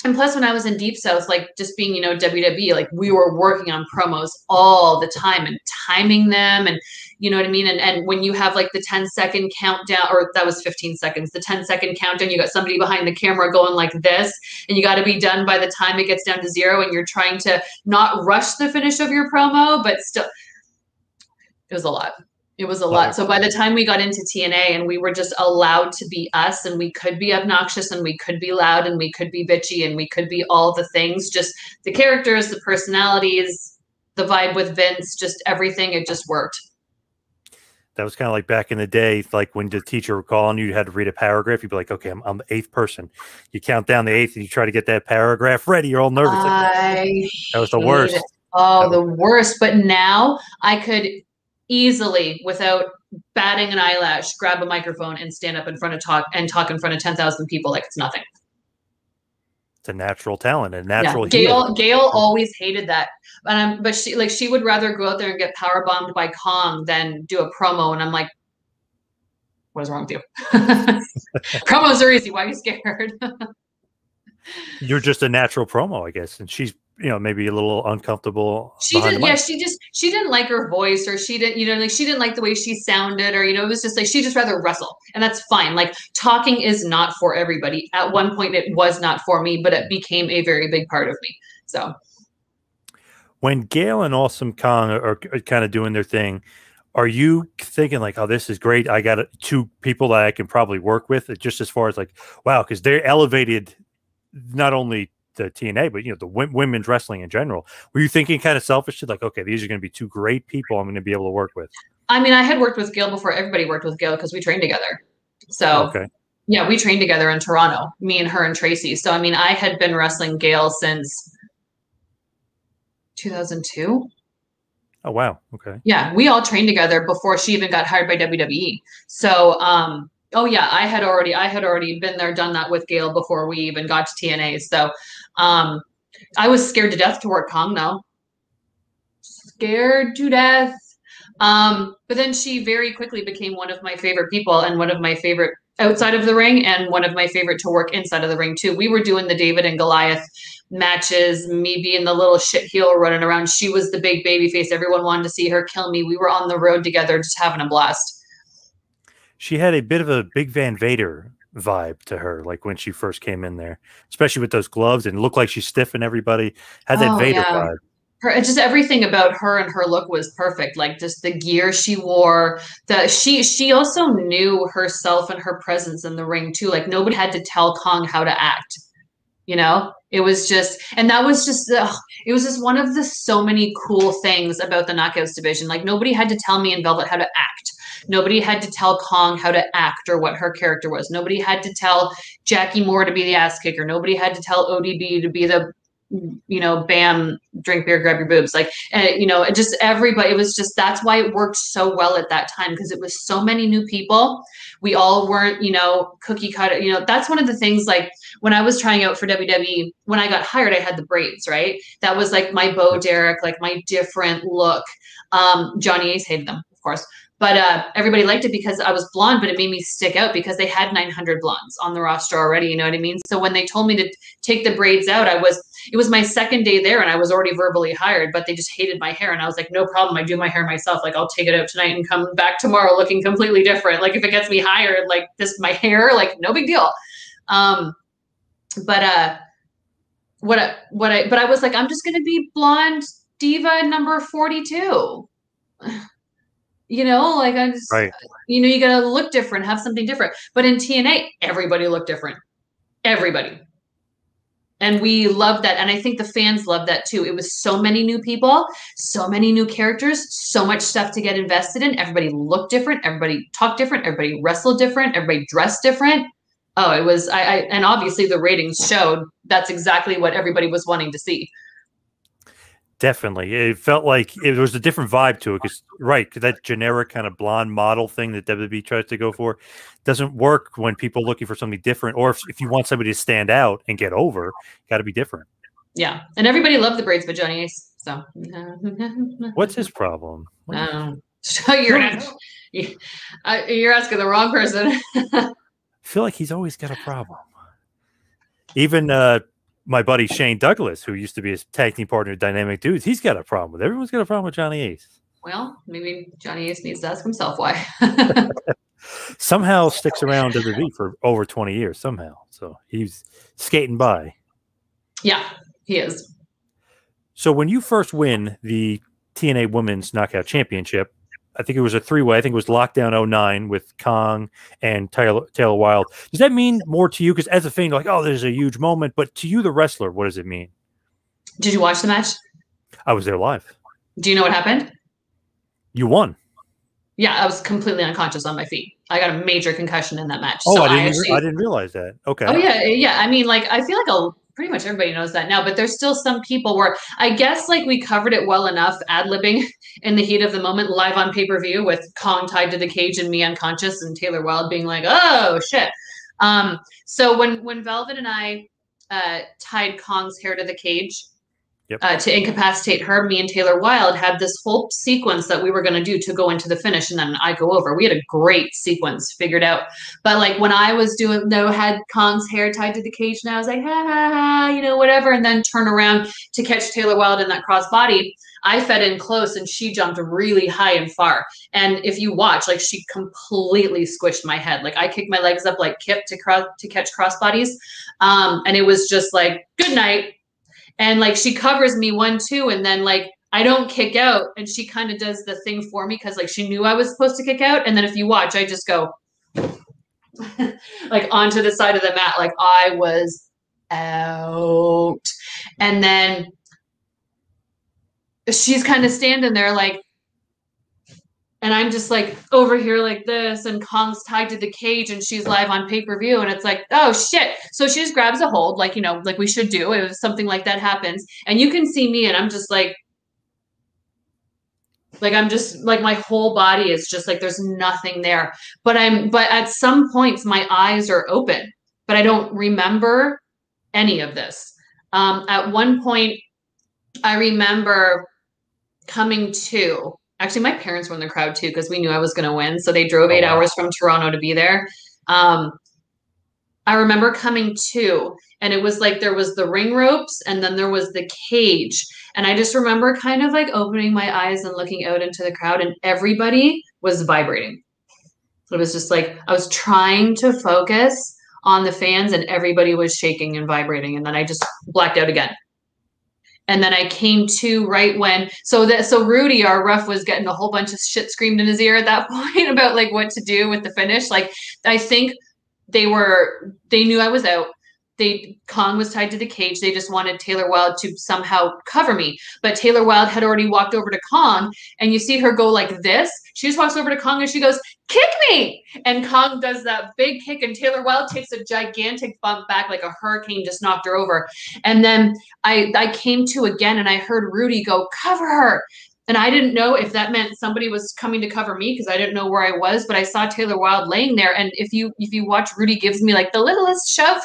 and plus when I was in Deep South, like just being, you know, WWE, like we were working on promos all the time and timing them, and you know what I mean? And when you have like the 10-second countdown, or that was 15 seconds, the 10-second countdown, you got somebody behind the camera going like this, and you got to be done by the time it gets down to 0, and you're trying to not rush the finish of your promo, but still, it was a lot. It was a lot. So by the time we got into TNA and we were just allowed to be us, and we could be obnoxious, and we could be loud, and we could be bitchy, and we could be all the things, just the characters, the personalities, the vibe with Vince, just everything, it just worked. That was kind of like back in the day, like when the teacher would call and you had to read a paragraph, you'd be like, okay, I'm the 8th person. You count down the 8th and you try to get that paragraph ready. You're all nervous. That was the worst. It. Oh, the worst. But now I could easily, without batting an eyelash, grab a microphone and stand up in front of talk in front of 10,000 people like it's nothing. It's a natural talent, a natural. Yeah. Gail always hated that, but she would rather go out there and get power bombed by Kong than do a promo. And I'm like, what is wrong with you? Promos are easy. Why are you scared? You're just a natural promo, I guess, and she's, you know, maybe a little uncomfortable. She did, yeah. She didn't like her voice, or she didn't, you know, like she didn't like the way she sounded, or, you know, it was just like she just rather wrestle, and that's fine. Like talking is not for everybody. At one point, it was not for me, but it became a very big part of me. So when Gail and Awesome Kong are kind of doing their thing, are you thinking like, oh, this is great, I got 2 people that I can probably work with, just as far as like, wow, because they're elevated not only the TNA, but, you know, the women's wrestling in general? Were you thinking kind of selfishly, like, okay, these are going to be 2 great people I'm going to be able to work with? I mean, I had worked with Gail before everybody worked with Gail, because we trained together. So yeah, we trained together in Toronto, me and her and Tracy. So I mean, I had been wrestling Gail since 2002. Oh wow, okay. Yeah, we all trained together before she even got hired by WWE. So oh yeah, I had already been there, done that with Gail before we even got to TNA. So I was scared to death to work Kong now. Scared to death. But then she very quickly became one of my favorite people, and one of my favorite outside of the ring, and one of my favorite to work inside of the ring too. We were doing the David and Goliath matches, me being the little shit heel running around. She was the big baby face. Everyone wanted to see her kill me. We were on the road together, just having a blast. She had a bit of a Big Van Vader vibe to her, like when she first came in there, especially with those gloves, and looked like she's stiffing everybody. Had that Vader vibe. Just everything about her and her look was perfect. Like just the gear she wore. She also knew herself and her presence in the ring too. Like nobody had to tell Kong how to act. You know, it was just, and that was just, it was just one of the so many cool things about the Knockouts division. Like nobody had to tell me in Velvet how to act. Nobody had to tell Kong how to act or what her character was. Nobody had to tell Jackie Moore to be the ass kicker. Nobody had to tell ODB to be the, you know, bam, drink beer, grab your boobs. Like, you know, just everybody, it was just, that's why it worked so well at that time, because it was so many new people. We all weren't, you know, cookie cutter. You know, that's one of the things, like when I was trying out for WWE, when I got hired, I had the braids, right? That was like my Bo Derek, like my different look. Johnny Ace hated them, of course. But everybody liked it because I was blonde, but it made me stick out because they had 900 blondes on the roster already. You know what I mean? So when they told me to take the braids out, it was my second day there and I was already verbally hired, but they just hated my hair. And I was like, no problem. I do my hair myself. Like, I'll take it out tonight and come back tomorrow looking completely different. Like if it gets me hired, like this, my hair, like no big deal. But but I was like, I'm just gonna be blonde diva number 42. You know, like I just, Right. you know, you gotta look different, have something different. But in TNA, everybody looked different. Everybody. And we loved that. And I think the fans loved that too. It was so many new people, so many new characters, so much stuff to get invested in. Everybody looked different. Everybody talked different. Everybody wrestled different. Everybody dressed different. Oh, it was, and obviously the ratings showed that's exactly what everybody was wanting to see. Definitely. It felt like it was a different vibe to it. Because, right, that generic kind of blonde model thing that WWE tries to go for doesn't work when people are looking for something different. Or if you want somebody to stand out and get over, got to be different. Yeah. And everybody loved the braids but Johnny Ace. So. What's his problem? So you're asking the wrong person. I feel like he's always got a problem. Even my buddy Shane Douglas, who used to be his tag team partner of Dynamic Dudes, he's got a problem with it. Everyone's got a problem with Johnny Ace. Well, maybe Johnny Ace needs to ask himself why. Somehow sticks around WWE for over 20 years, somehow. So he's skating by. Yeah, he is. So when you first win the TNA Women's Knockout Championship, I think it was a three-way. I think it was Lockdown 09 with Kong and Taylor Wilde. Does that mean more to you? Because as a fan, you're like, oh, there's a huge moment. But to you, the wrestler, what does it mean? Did you watch the match? I was there live. Do you know what happened? You won. Yeah, I was completely unconscious on my feet. I got a major concussion in that match. Oh, so I didn't realize that. Okay. Oh, yeah. I mean, like, I feel like pretty much everybody knows that now, but there's still some people where I guess like we covered it well enough, ad-libbing in the heat of the moment, live on pay-per-view with Kong tied to the cage and me unconscious and Taylor Wilde being like, oh shit. So when Velvet and I tied Kong's hair to the cage, yep. To incapacitate her, me and Taylor Wilde had this whole sequence that we were going to do to go into the finish, and then I go over. We had a great sequence figured out. But like when I was had Kong's hair tied to the cage, and I was like, ha ha ha, you know, whatever, and then turn around to catch Taylor Wilde in that crossbody. I fed in close, and she jumped really high and far. And if you watch, like she completely squished my head. Like I kicked my legs up like Kip to catch crossbodies, and it was just like good night. And like she covers me 1-2, and then like I don't kick out, and she kind of does the thing for me because like she knew I was supposed to kick out. And then if you watch, I just go like onto the side of the mat, like I was out. And then she's kind of standing there like, and I'm just like over here like this, and Kong's tied to the cage, and she's live on pay-per-view, and it's like, oh shit. So she just grabs a hold, like, you know, like we should do if something like that happens. And you can see me, and I'm just like I'm just like my whole body is just like there's nothing there. But at some points my eyes are open, but I don't remember any of this. At one point, I remember coming to. Actually, my parents were in the crowd too because we knew I was going to win. So they drove 8 hours from Toronto to be there. I remember coming to, and it was like there was the ring ropes and then there was the cage. And I just remember kind of like opening my eyes and looking out into the crowd, and everybody was vibrating. It was just like I was trying to focus on the fans, and everybody was shaking and vibrating. And then I just blacked out again. And then I came to right when, so Rudy, our ref, was getting a whole bunch of shit screamed in his ear at that point about like what to do with the finish. Like, I think they knew I was out. Kong was tied to the cage. They just wanted Taylor Wilde to somehow cover me. But Taylor Wilde had already walked over to Kong, and you see her go like this. She just walks over to Kong and she goes, kick me. And Kong does that big kick, and Taylor Wilde takes a gigantic bump back like a hurricane just knocked her over. And then I came to again, and I heard Rudy go, cover her. And I didn't know if that meant somebody was coming to cover me because I didn't know where I was, but I saw Taylor Wilde laying there. And if you watch, Rudy gives me like the littlest shove,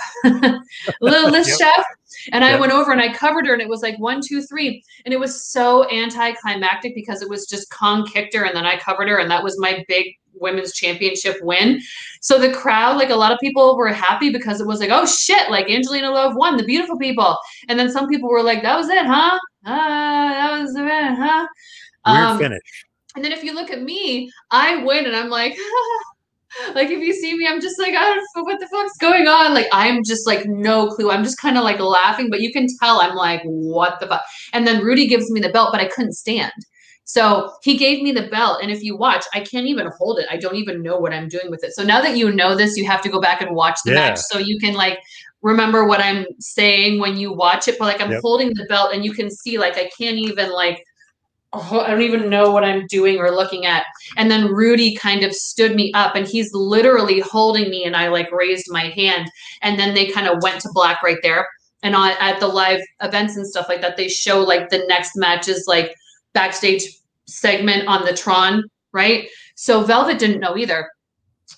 littlest shove. And I went over and I covered her, and it was like 1, 2, 3. And it was so anticlimactic because it was just Kong kicked her and then I covered her. And that was my big women's championship win. So the crowd, like a lot of people were happy because it was like, oh shit, like Angelina Love won, the beautiful people. And then some people were like, that was it, huh? That was it, huh? Weird finish. And then if you look at me, I win, and I'm like, Like if you see me, I'm just like, I don't know what the fuck's going on. Like I'm just like no clue. I'm just kind of like laughing, but you can tell I'm like, what the fuck? And then Rudy gives me the belt, but I couldn't stand. So he gave me the belt. And if you watch, I can't even hold it. I don't even know what I'm doing with it. So now that you know this, you have to go back and watch the match so you can like remember what I'm saying when you watch it. But like I'm holding the belt and you can see like I can't even like, oh, I don't even know what I'm doing or looking at. And then Rudy kind of stood me up and he's literally holding me and I like raised my hand and then they kind of went to black right there. And at the live events and stuff like that, they show like the next matches like backstage segment on the Tron, right? So Velvet didn't know either.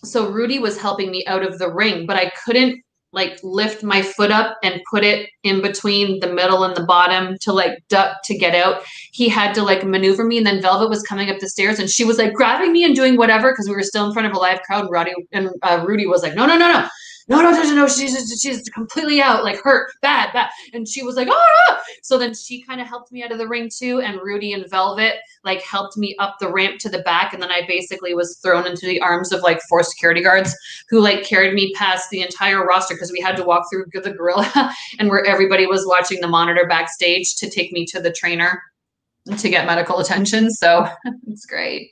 So Rudy was helping me out of the ring, but I couldn't like lift my foot up and put it in between the middle and the bottom to like duck to get out. He had to like maneuver me, and then Velvet was coming up the stairs and she was like grabbing me and doing whatever because we were still in front of a live crowd. And Rudy was like, no, she's completely out, like hurt, bad. And she was like, oh. So then she kind of helped me out of the ring too. And Rudy and Velvet like helped me up the ramp to the back. And then I basically was thrown into the arms of like 4 security guards who like carried me past the entire roster because we had to walk through the gorilla and where everybody was watching the monitor backstage to take me to the trainer to get medical attention. So it's great.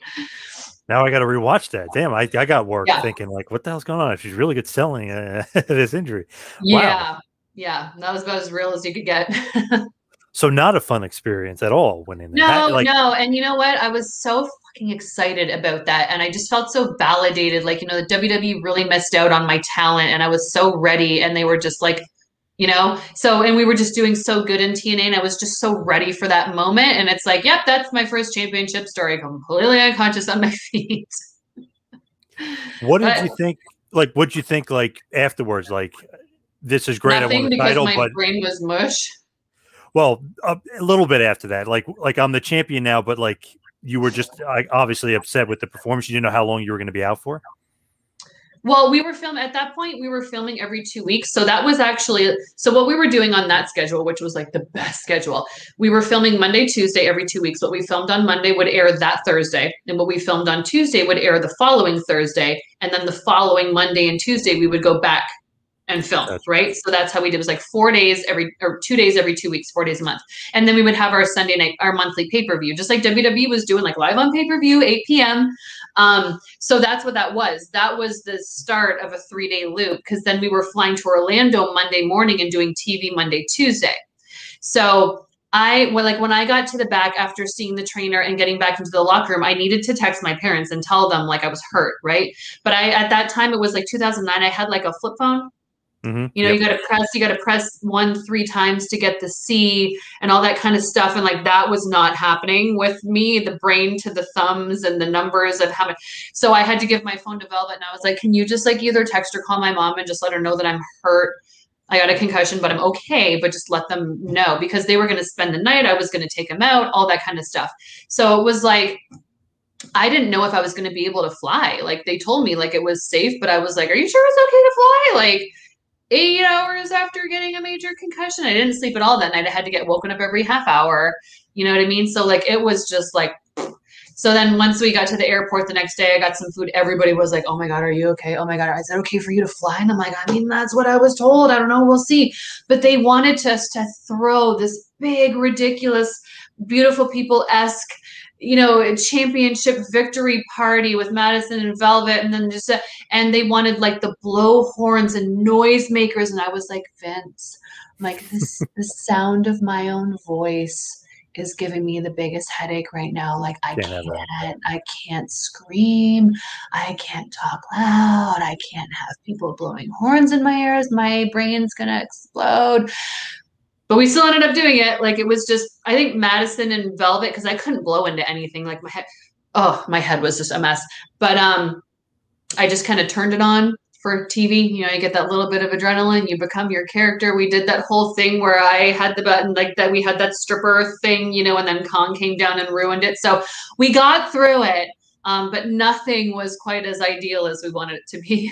Now I got to rewatch that. Damn, I got work thinking like, what the hell's going on? She's really good selling this injury. Yeah, wow. Yeah, that was about as real as you could get. So not a fun experience at all when in there. No. And you know what? I was so fucking excited about that. And I just felt so validated. Like, you know, the WWE really missed out on my talent and I was so ready. And they were just like, you know, and we were just doing so good in TNA and I was just so ready for that moment. And it's like, yep, that's my first championship story, completely unconscious on my feet. What did you think? Like, what'd you think like afterwards? Like, this is great. Nothing, I won the because title, my brain was mush. Well, a little bit after that, like I'm the champion now, but like you were just obviously upset with the performance. You didn't know how long you were going to be out for. Well, we were filming at that point. We were filming every 2 weeks. So that was actually, so what we were doing on that schedule, which was like the best schedule, we were filming Monday, Tuesday, every 2 weeks. What we filmed on Monday would air that Thursday. And what we filmed on Tuesday would air the following Thursday. And then the following Monday and Tuesday, we would go back and film, right? So that's how we did. It was like 4 days or 2 days every 2 weeks, 4 days a month. And then we would have our Sunday night, our monthly pay-per-view, just like WWE was doing, like live on pay-per-view, 8 p.m. So that's what that was. That was the start of a 3-day loop, because then we were flying to Orlando Monday morning and doing TV Monday, Tuesday. So when I got to the back after seeing the trainer and getting back into the locker room, I needed to text my parents and tell them like I was hurt, right? But at that time, it was like 2009, I had like a flip phone. Mm-hmm. You know, you got to press 1 3 times to get the C and all that kind of stuff. And like, that was not happening with me, the brain to the thumbs and the numbers of how much. So I had to give my phone to Velvet and I was like, can you just like either text or call my mom and just let her know that I'm hurt? I got a concussion, but I'm okay, but just let them know, because they were going to spend the night. I was going to take them out, all that kind of stuff. So it was like, I didn't know if I was going to be able to fly. Like they told me like it was safe, but I was like, are you sure it's okay to fly? Like 8 hours after getting a major concussion. I didn't sleep at all that night. I had to get woken up every half hour. You know what I mean? So like, it was just like, so then once we got to the airport the next day, I got some food. Everybody was like, oh my God, are you okay? Oh my God, is it okay for you to fly? And I'm like, I mean, that's what I was told. I don't know. We'll see. But they wanted us to throw this big, ridiculous, beautiful people-esque, you know, a championship victory party with Madison and Velvet, and then just and they wanted like the blow horns and noisemakers, and I was like, Vince, I'm like, the sound of my own voice is giving me the biggest headache right now. Like I can't scream, I can't talk loud, I can't have people blowing horns in my ears. My brain's gonna explode. But we still ended up doing it. Like it was just, I think Madison and Velvet, because I couldn't blow into anything. Like my head was just a mess. But I just kind of turned it on for TV. You know, you get that little bit of adrenaline, you become your character. We did that whole thing where I had the button like that. We had that stripper thing, you know, and then Kong came down and ruined it. So we got through it. But nothing was quite as ideal as we wanted it to be.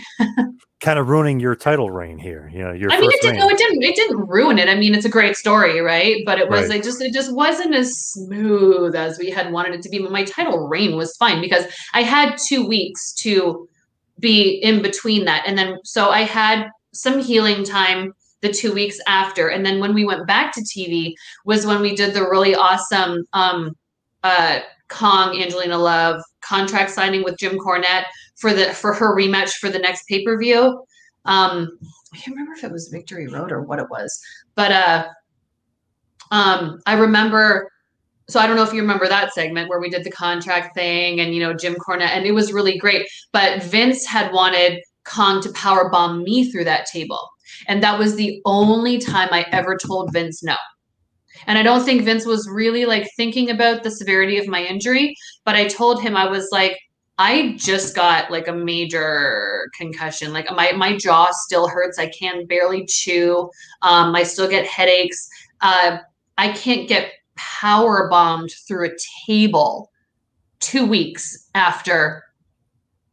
Kind of ruining your title reign here. You know, it didn't ruin it. I mean, it's a great story, right? But it was it just wasn't as smooth as we had wanted it to be. But my title reign was fine because I had 2 weeks to be in between that. And then, so I had some healing time the 2 weeks after. And then when we went back to TV was when we did the really awesome Kong, Angelina Love contract signing with Jim Cornette for her rematch for the next pay-per-view. I can't remember if it was Victory Road or what it was, but I remember, so I don't know if you remember that segment where we did the contract thing and, you know, Jim Cornette, and it was really great, but Vince had wanted Kong to powerbomb me through that table. And that was the only time I ever told Vince no. And I don't think Vince was really like thinking about the severity of my injury, but I told him, I was like, I just got like a major concussion. Like my jaw still hurts. I can barely chew. I still get headaches. I can't get power bombed through a table 2 weeks after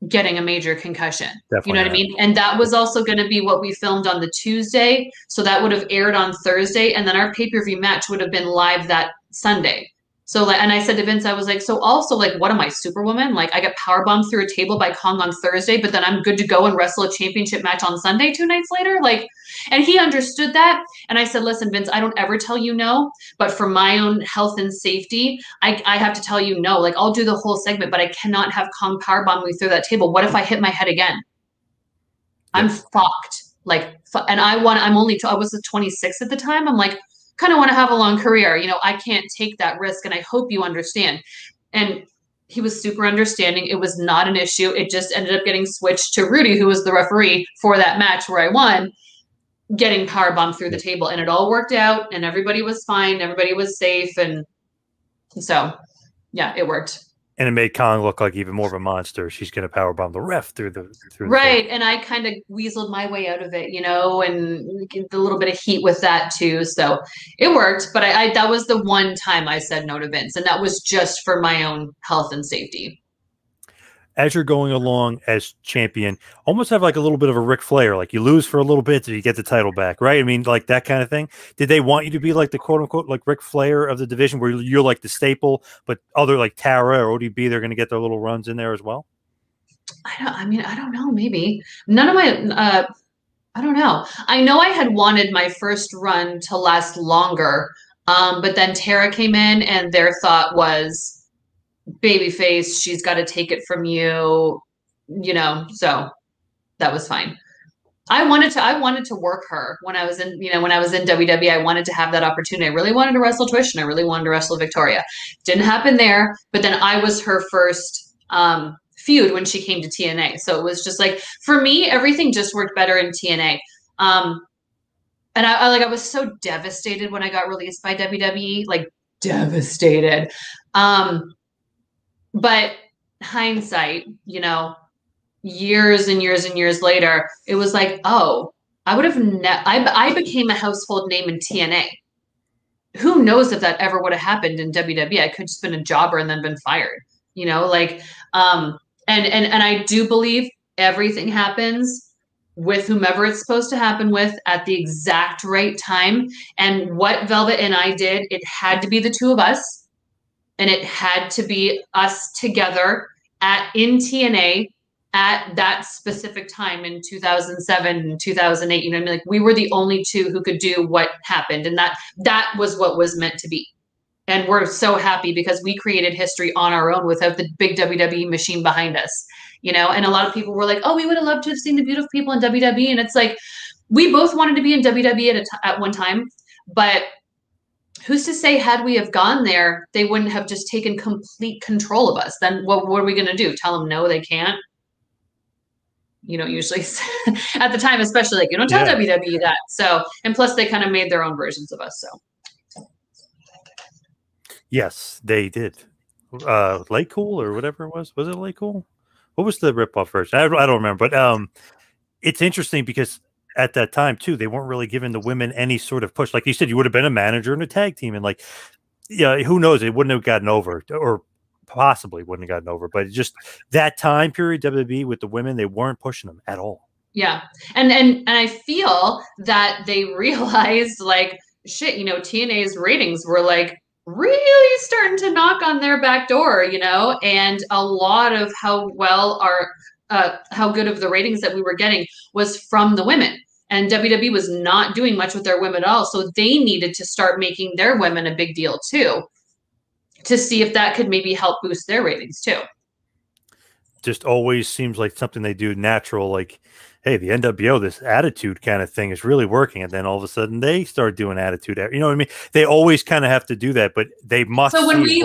getting a major concussion. Definitely, you know what I mean? And that was also going to be what we filmed on the Tuesday. So that would have aired on Thursday. And then our pay-per-view match would have been live that Sunday. So like, and I said to Vince, I was like, so also like, what am I, Superwoman? Like I got powerbombed through a table by Kong on Thursday, but then I'm good to go and wrestle a championship match on Sunday 2 nights later. Like, and he understood that. And I said, listen, Vince, I don't ever tell you no, but for my own health and safety, I have to tell you no. Like I'll do the whole segment, but I cannot have Kong powerbomb me through that table. What if I hit my head again? Yep. I'm fucked. Like, and I was 26 at the time. I'm like, kind of want to have a long career. You know, I can't take that risk. And I hope you understand. And he was super understanding. It was not an issue. It just ended up getting switched to Rudy, who was the referee for that match where I won, getting powerbombed through the table. And it all worked out and everybody was fine. Everybody was safe. And so, yeah, it worked. And it made Kong look like even more of a monster. She's going to powerbomb the ref through the right. And I kind of weaseled my way out of it, you know, and get a little bit of heat with that too. So it worked. But I that was the one time I said no to Vince. And that was just for my own health and safety. As you're going along as champion, almost have like a little bit of a Ric Flair, like you lose for a little bit, so you get the title back, right? I mean, like that kind of thing. Did they want you to be like the quote unquote like Ric Flair of the division, where you're like the staple, but other like Tara or ODB, they're going to get their little runs in there as well? I don't know. Maybe none of my. I don't know. I know I had wanted my first run to last longer, but then Tara came in, and their thought was, babyface, she's got to take it from you, you know, so that was fine. I wanted to work her when I was in, you know, when I was in WWE. I wanted to have that opportunity. I really wanted to wrestle Trish and I really wanted to wrestle Victoria. Didn't happen there, but then I was her first feud when she came to TNA. So it was just like, for me, everything just worked better in TNA. And I was so devastated when I got released by WWE, like devastated. But hindsight, you know, years and years and years later, it was like, oh, I would have I became a household name in TNA. Who knows if that ever would have happened in WWE? I could just been a jobber and then been fired, you know, like, and I do believe everything happens with whomever it's supposed to happen with at the exact right time. And what Velvet and I did, it had to be the two of us. And it had to be us together in TNA at that specific time in 2007 and 2008. You know what I mean? Like we were the only two who could do what happened. And that was what was meant to be. And we're so happy because we created history on our own without the big WWE machine behind us. You know, and a lot of people were like, oh, we would have loved to have seen the beautiful people in WWE. And it's like, we both wanted to be in WWE at one time, but who's to say had we have gone there, they wouldn't have just taken complete control of us? Then what are we going to do? Tell them no, they can't? You don't usually at the time, especially like you don't tell WWE that. So, and plus they kind of made their own versions of us. So yes, they did. Late Cool or whatever it was. Was it Late Cool? What was the ripoff version? I don't remember, but it's interesting because at that time too, they weren't really giving the women any sort of push. Like you said, you would have been a manager in a tag team, and like, yeah, who knows? It wouldn't have gotten over, or possibly wouldn't have gotten over. But just that time period, WWE with the women, they weren't pushing them at all. Yeah, and I feel that they realized, like, shit, you know, TNA's ratings were like really starting to knock on their back door, you know, and a lot of how well how good of the ratings that we were getting was from the women. And WWE was not doing much with their women at all. So they needed to start making their women a big deal too, to see if that could maybe help boost their ratings too. Just always seems like something they do natural, like, hey, the NWO, this attitude kind of thing is really working. And then all of a sudden they start doing attitude. You know what I mean? They always kind of have to do that, but they must. So when we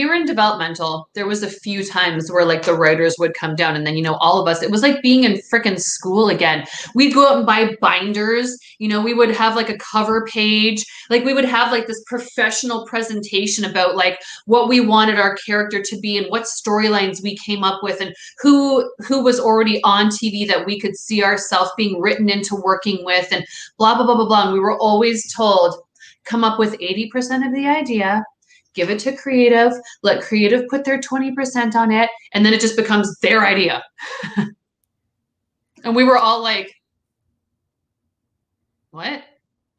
were in developmental, there was a few times where like the writers would come down, and then, you know, all of us, it was like being in freaking school again. We'd go out and buy binders, you know, we would have like a cover page, like we would have like this professional presentation about like what we wanted our character to be and what storylines we came up with and who was already on TV that we could see ourselves being written into working with and blah, blah, blah, blah, blah. And we were always told, come up with 80% of the idea, give it to creative, let creative put their 20% on it, and then it just becomes their idea. And we were all like, what?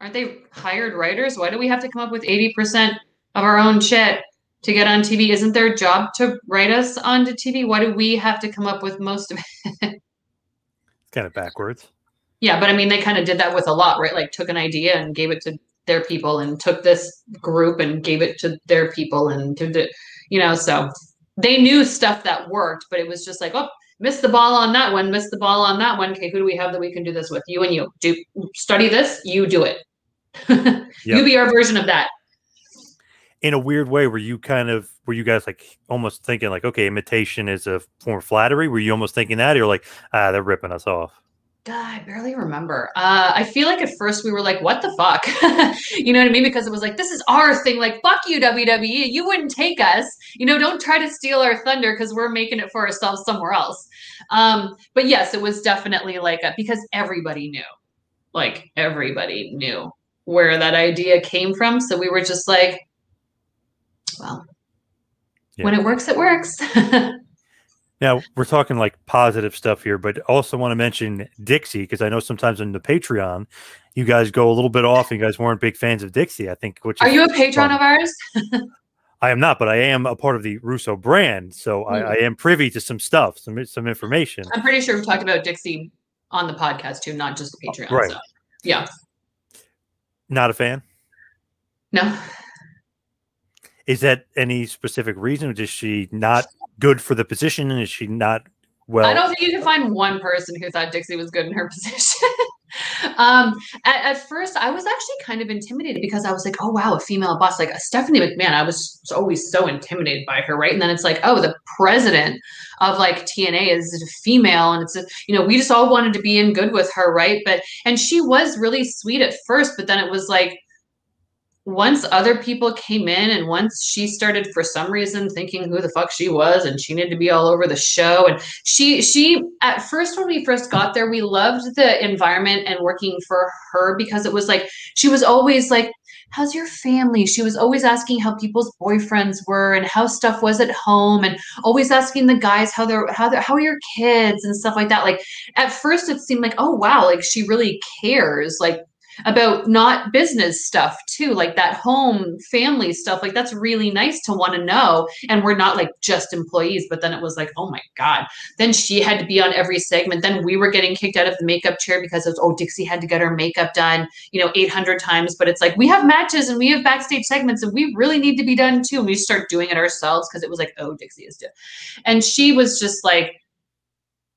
Aren't they hired writers? Why do we have to come up with 80% of our own shit to get on TV? Isn't their job to write us onto TV? Why do we have to come up with most of it? It's kind of backwards. Yeah, but I mean, they kind of did that with a lot, right? Like took an idea and gave it to their people and took this group and gave it to their people and to the, you know, so they knew stuff that worked, but it was just like, oh, missed the ball on that one, missed the ball on that one. Okay, who do we have that we can do this with? You and you. Do study this, you do it. Yep. You be our version of that. In a weird way, were you guys like almost thinking like, okay, imitation is a form of flattery? Were you almost thinking that? Or you're like, they're ripping us off? God, I barely remember. I feel like at first we were like, what the fuck? You know what I mean? Because it was like, this is our thing. Like, fuck you, WWE. You wouldn't take us. You know, don't try to steal our thunder because we're making it for ourselves somewhere else. But yes, it was definitely like, because everybody knew. Like, everybody knew where that idea came from. So we were just like, well, when it works, it works. Now, we're talking like positive stuff here, but also want to mention Dixie, because I know sometimes in the Patreon, you guys go a little bit off and you guys weren't big fans of Dixie, I think. Are you a patron of ours? I am not, but I am a part of the Russo brand. So I am privy to some stuff, some information. I'm pretty sure we've talked about Dixie on the podcast too, not just the Patreon. Right. So, yeah. Not a fan? No. Is that any specific reason? Or is she not good for the position? And is she not well? I don't think you can find one person who thought Dixie was good in her position. At first, I was actually kind of intimidated because I was like, oh, wow, a female boss. Like Stephanie McMahon, I was always so intimidated by her, right? And then it's like, oh, the president of like TNA is a female. And it's, you know, we just all wanted to be in good with her, right? And she was really sweet at first, but then it was like, once other people came in and once she started for some reason thinking who the fuck she was and she needed to be all over the show. And she at first, when we first got there, we loved the environment and working for her because it was like, she was always like, how's your family? She was always asking how people's boyfriends were and how stuff was at home and always asking the guys how are your kids and stuff like that. Like at first it seemed like, oh wow, like she really cares. Like about not business stuff too, like that home family stuff. Like that's really nice to want to know. And we're not like just employees, but then it was like, oh my God. Then she had to be on every segment. Then we were getting kicked out of the makeup chair because it was, oh, Dixie had to get her makeup done, 800 times. But it's like, we have matches and we have backstage segments and we really need to be done too. And we start doing it ourselves because it was like, oh, Dixie is doing. And she was just like,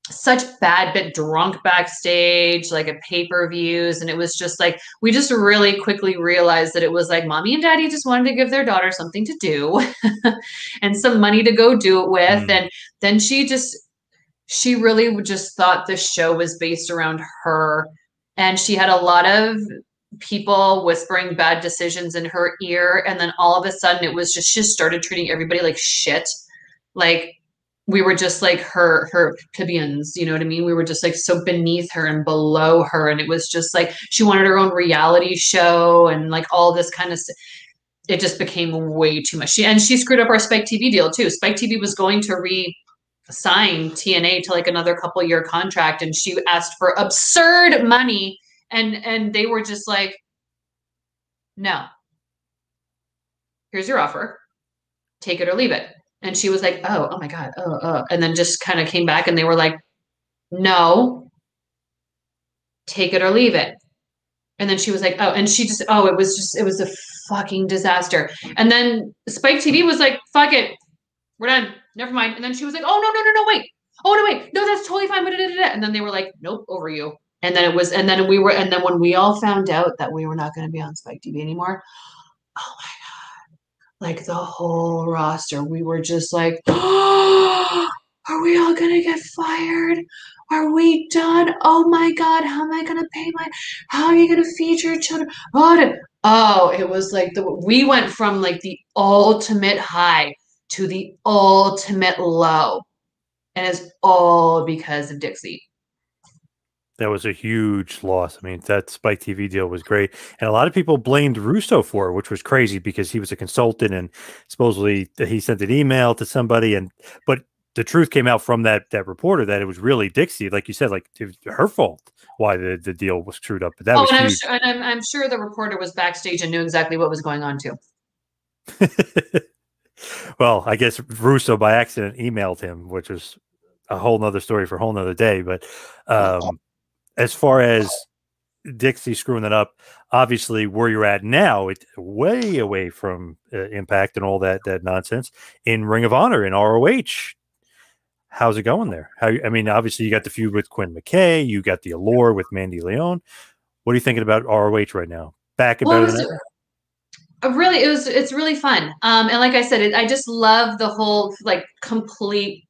such bad bit drunk backstage, like at pay-per-views. And it was just like, we just really quickly realized that it was like mommy and daddy just wanted to give their daughter something to do and some money to go do it with. And then she really just thought the show was based around her. And she had a lot of people whispering bad decisions in her ear. And then all of a sudden it was just, she started treating everybody like shit. Like, we were just like her plebeians, you know what I mean? We were just like so beneath her and below her. And it was just like, she wanted her own reality show and like all this kind of stuff. It just became way too much. She screwed up our Spike TV deal too. Spike TV was going to re-sign TNA to like another couple-year contract. And she asked for absurd money. And they were just like, no, here's your offer. Take it or leave it. And she was like, oh my God. And then just kind of came back and they were like, no, take it or leave it. And then she was like, oh, and she just, it was a fucking disaster. And then Spike TV was like, fuck it. We're done. Never mind. And then she was like, oh, no, wait. Oh, no, wait. No, that's totally fine. And then they were like, nope, over you. And then and then when we all found out that we were not going to be on Spike TV anymore, oh my God, like the whole roster, we were just like, oh, are we all going to get fired? Are we done? Oh my God, how am I going to pay how are you going to feed your children? Oh, it was like we went from like the ultimate high to the ultimate low. And it's all because of Dixie. That was a huge loss. I mean, that Spike TV deal was great. And a lot of people blamed Russo for it, which was crazy because he was a consultant and supposedly he sent an email to somebody. But the truth came out from that reporter that it was really Dixie. Like you said, like it was her fault why the deal was screwed up. But that was huge. I'm sure the reporter was backstage and knew exactly what was going on too. Well, I guess Russo by accident emailed him, which was a whole nother story for a whole nother day. But as far as Dixie screwing it up, obviously where you're at now, it's way away from Impact and all that nonsense in Ring of Honor in ROH. How's it going there? I mean, obviously you got the feud with Quinn McKay, you got the Allure with Mandy Leon. What are you thinking about ROH right now? Back and better than ever? It's really fun. And like I said, I just love the whole like complete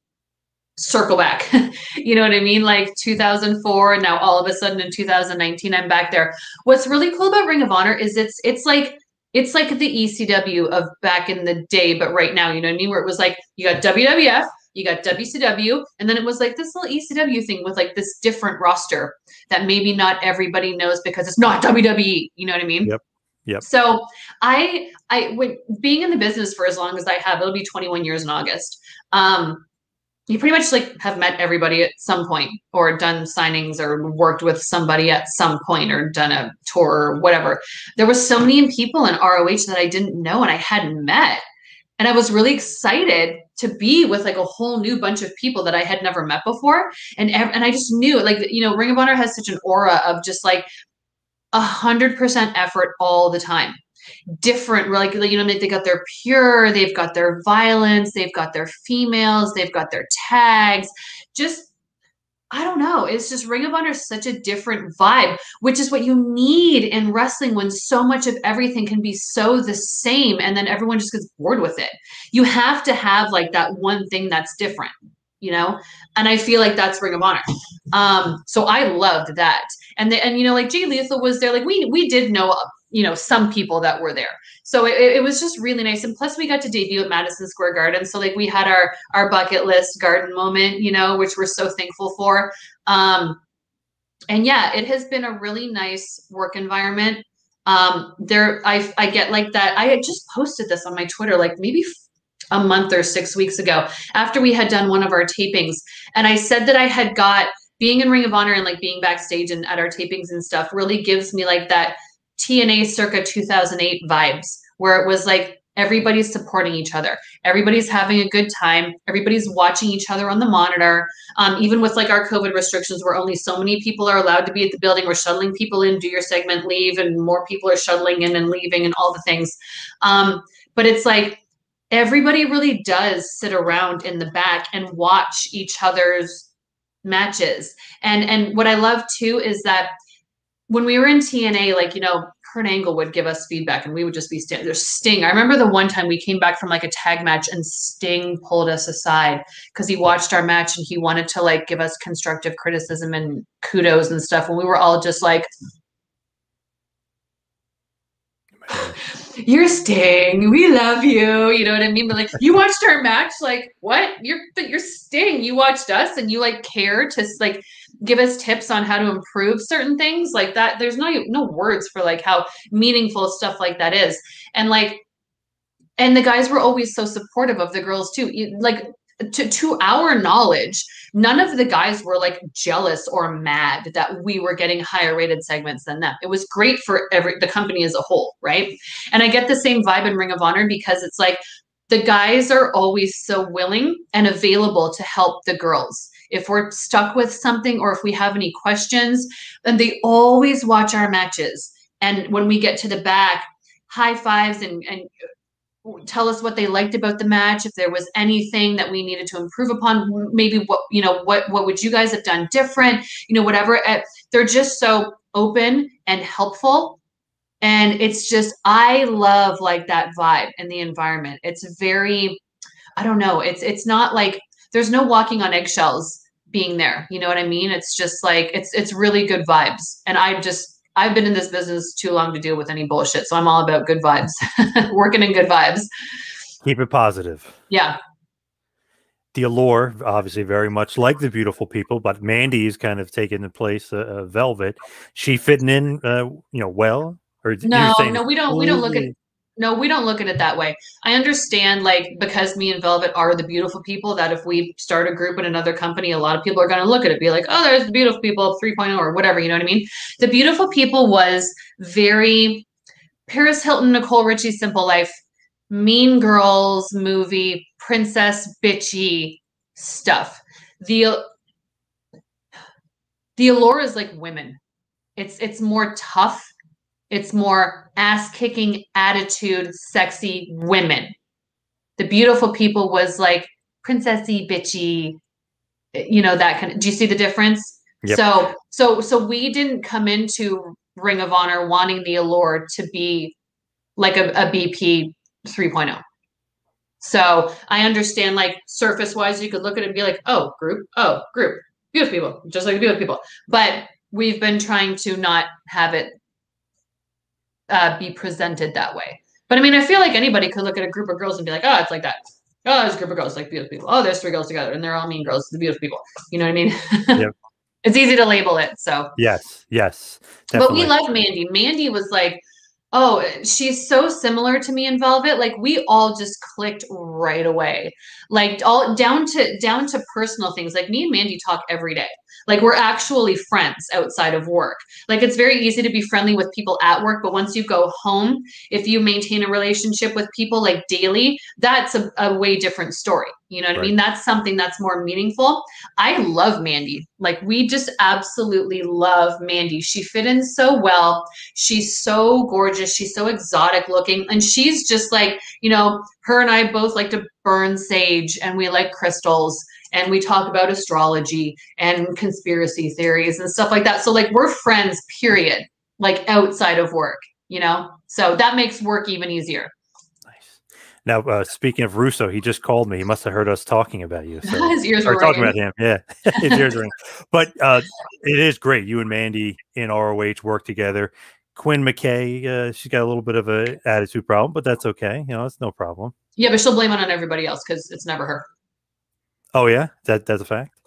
circle back. You know what I mean? Like 2004 and now all of a sudden in 2019 I'm back there. What's really cool about Ring of Honor is it's like the ECW of back in the day, but right now, you know what I mean? Where it was like you got WWF, you got WCW, and then it was like this little ECW thing with like this different roster that maybe not everybody knows because it's not WWE. You know what I mean? Yep. Yep. So when being in the business for as long as I have, it'll be 21 years in August. You pretty much like have met everybody at some point or done signings or worked with somebody at some point or done a tour or whatever. There were so many people in ROH that I didn't know and I hadn't met. And I was really excited to be with like a whole new bunch of people that I had never met before. And I just knew like, you know, Ring of Honor has such an aura of just like 100% effort all the time. Different, like, you know, they got their pure, they've got their violence, they've got their females, they've got their tags. Just, I don't know. It's just Ring of Honor is such a different vibe, which is what you need in wrestling when so much of everything can be so the same and then everyone just gets bored with it. You have to have like that one thing that's different, you know? And I feel like that's Ring of Honor. So I loved that. And you know, like Jay Lethal was there. Like we did know, you know, some people that were there. So it was just really nice. And plus we got to debut at Madison Square Garden. So like we had our bucket list garden moment, you know, which we're so thankful for. And yeah, it has been a really nice work environment. I get like that. I had just posted this on my Twitter, like maybe a month or 6 weeks ago after we had done one of our tapings. And I said that I had got being in Ring of Honor and like being backstage and at our tapings and stuff really gives me like that TNA circa 2008 vibes where it was like everybody's supporting each other. Everybody's having a good time. Everybody's watching each other on the monitor. Even with like our COVID restrictions where only so many people are allowed to be at the building, we're shuttling people in, do your segment, leave, and more people are shuttling in and leaving and all the things. But it's like everybody really does sit around in the back and watch each other's matches. And what I love too is that when we were in TNA, like, you know, Kurt Angle would give us feedback and we would just be there's Sting. I remember the one time we came back from like a tag match and Sting pulled us aside because he watched our match and he wanted to like give us constructive criticism and kudos and stuff. And we were all just like, you're Sting, we love you, you know what I mean? But like, you watched our match, like, what? You're Sting, you watched us and you like care to like give us tips on how to improve certain things like that. There's no words for like how meaningful stuff like that is. And like, and the guys were always so supportive of the girls too. Like to our knowledge, none of the guys were like jealous or mad that we were getting higher rated segments than them. It was great for the company as a whole, right? And I get the same vibe in Ring of Honor because it's like the guys are always so willing and available to help the girls. If we're stuck with something or if we have any questions, and they always watch our matches. And when we get to the back, high fives and tell us what they liked about the match, if there was anything that we needed to improve upon, maybe what would you guys have done different, whatever. They're just so open and helpful. And it's just, I love like that vibe in the environment. It's very, I don't know. It's not like there's no walking on eggshells being there. You know what I mean? It's just like, it's really good vibes. And I've been in this business too long to deal with any bullshit. So I'm all about good vibes, working in good vibes. Keep it positive. Yeah. The Allure, obviously very much like the Beautiful People, but Mandy's kind of taken the place of Velvet. She fitting in, well? Or no, we don't look at we don't look at it that way. I understand, like, because me and Velvet are the Beautiful People, that if we start a group in another company, a lot of people are going to look at it, be like, oh, there's the Beautiful People 3.0 or whatever, you know what I mean? The Beautiful People was very Paris Hilton, Nicole Richie, Simple Life, Mean Girls movie, princess bitchy stuff. The Allure is like women. It's more tough. It's more ass-kicking attitude, sexy women. The Beautiful People was like princessy, bitchy, that kind of. Do you see the difference? Yep. So we didn't come into Ring of Honor wanting the Allure to be like a BP 3.0. So I understand, like, surface-wise, you could look at it and be like, oh, group, Beautiful People, just like the Beautiful People. But we've been trying to not have it be presented that way. But I mean, I feel like anybody could look at a group of girls and be like, oh, it's like that. Oh, there's a group of girls like Beautiful People. Oh, there's 3 girls together and they're all mean girls, the Beautiful People. You know what I mean? Yep. It's easy to label it. So yes, definitely. But we love Mandy. Mandy was like, oh, she's so similar to me in Velvet. Like, we all just clicked right away. Like, all down to personal things. Like, me and Mandy talk every day. Like, we're actually friends outside of work. Like, it's very easy to be friendly with people at work, but once you go home, if you maintain a relationship with people like daily, that's a way different story. You know what I mean? That's something that's more meaningful. I love Mandy. Like, we just absolutely love Mandy. She fit in so well. She's so gorgeous. She's so exotic looking. And she's just like, her and I both like to burn sage, and we like crystals, and we talk about astrology and conspiracy theories and stuff like that. So, like, we're friends, period, like, outside of work, so that makes work even easier. Nice. Now, speaking of Russo, he just called me. He must have heard us talking about you. So his ears were talking about him. Yeah, his ears ringing. But it is great. You and Mandy in ROH work together. Quinn McKay, she's got a little bit of an attitude problem, but that's okay. It's no problem. Yeah, but she'll blame it on everybody else because it's never her. Oh yeah, that's a fact.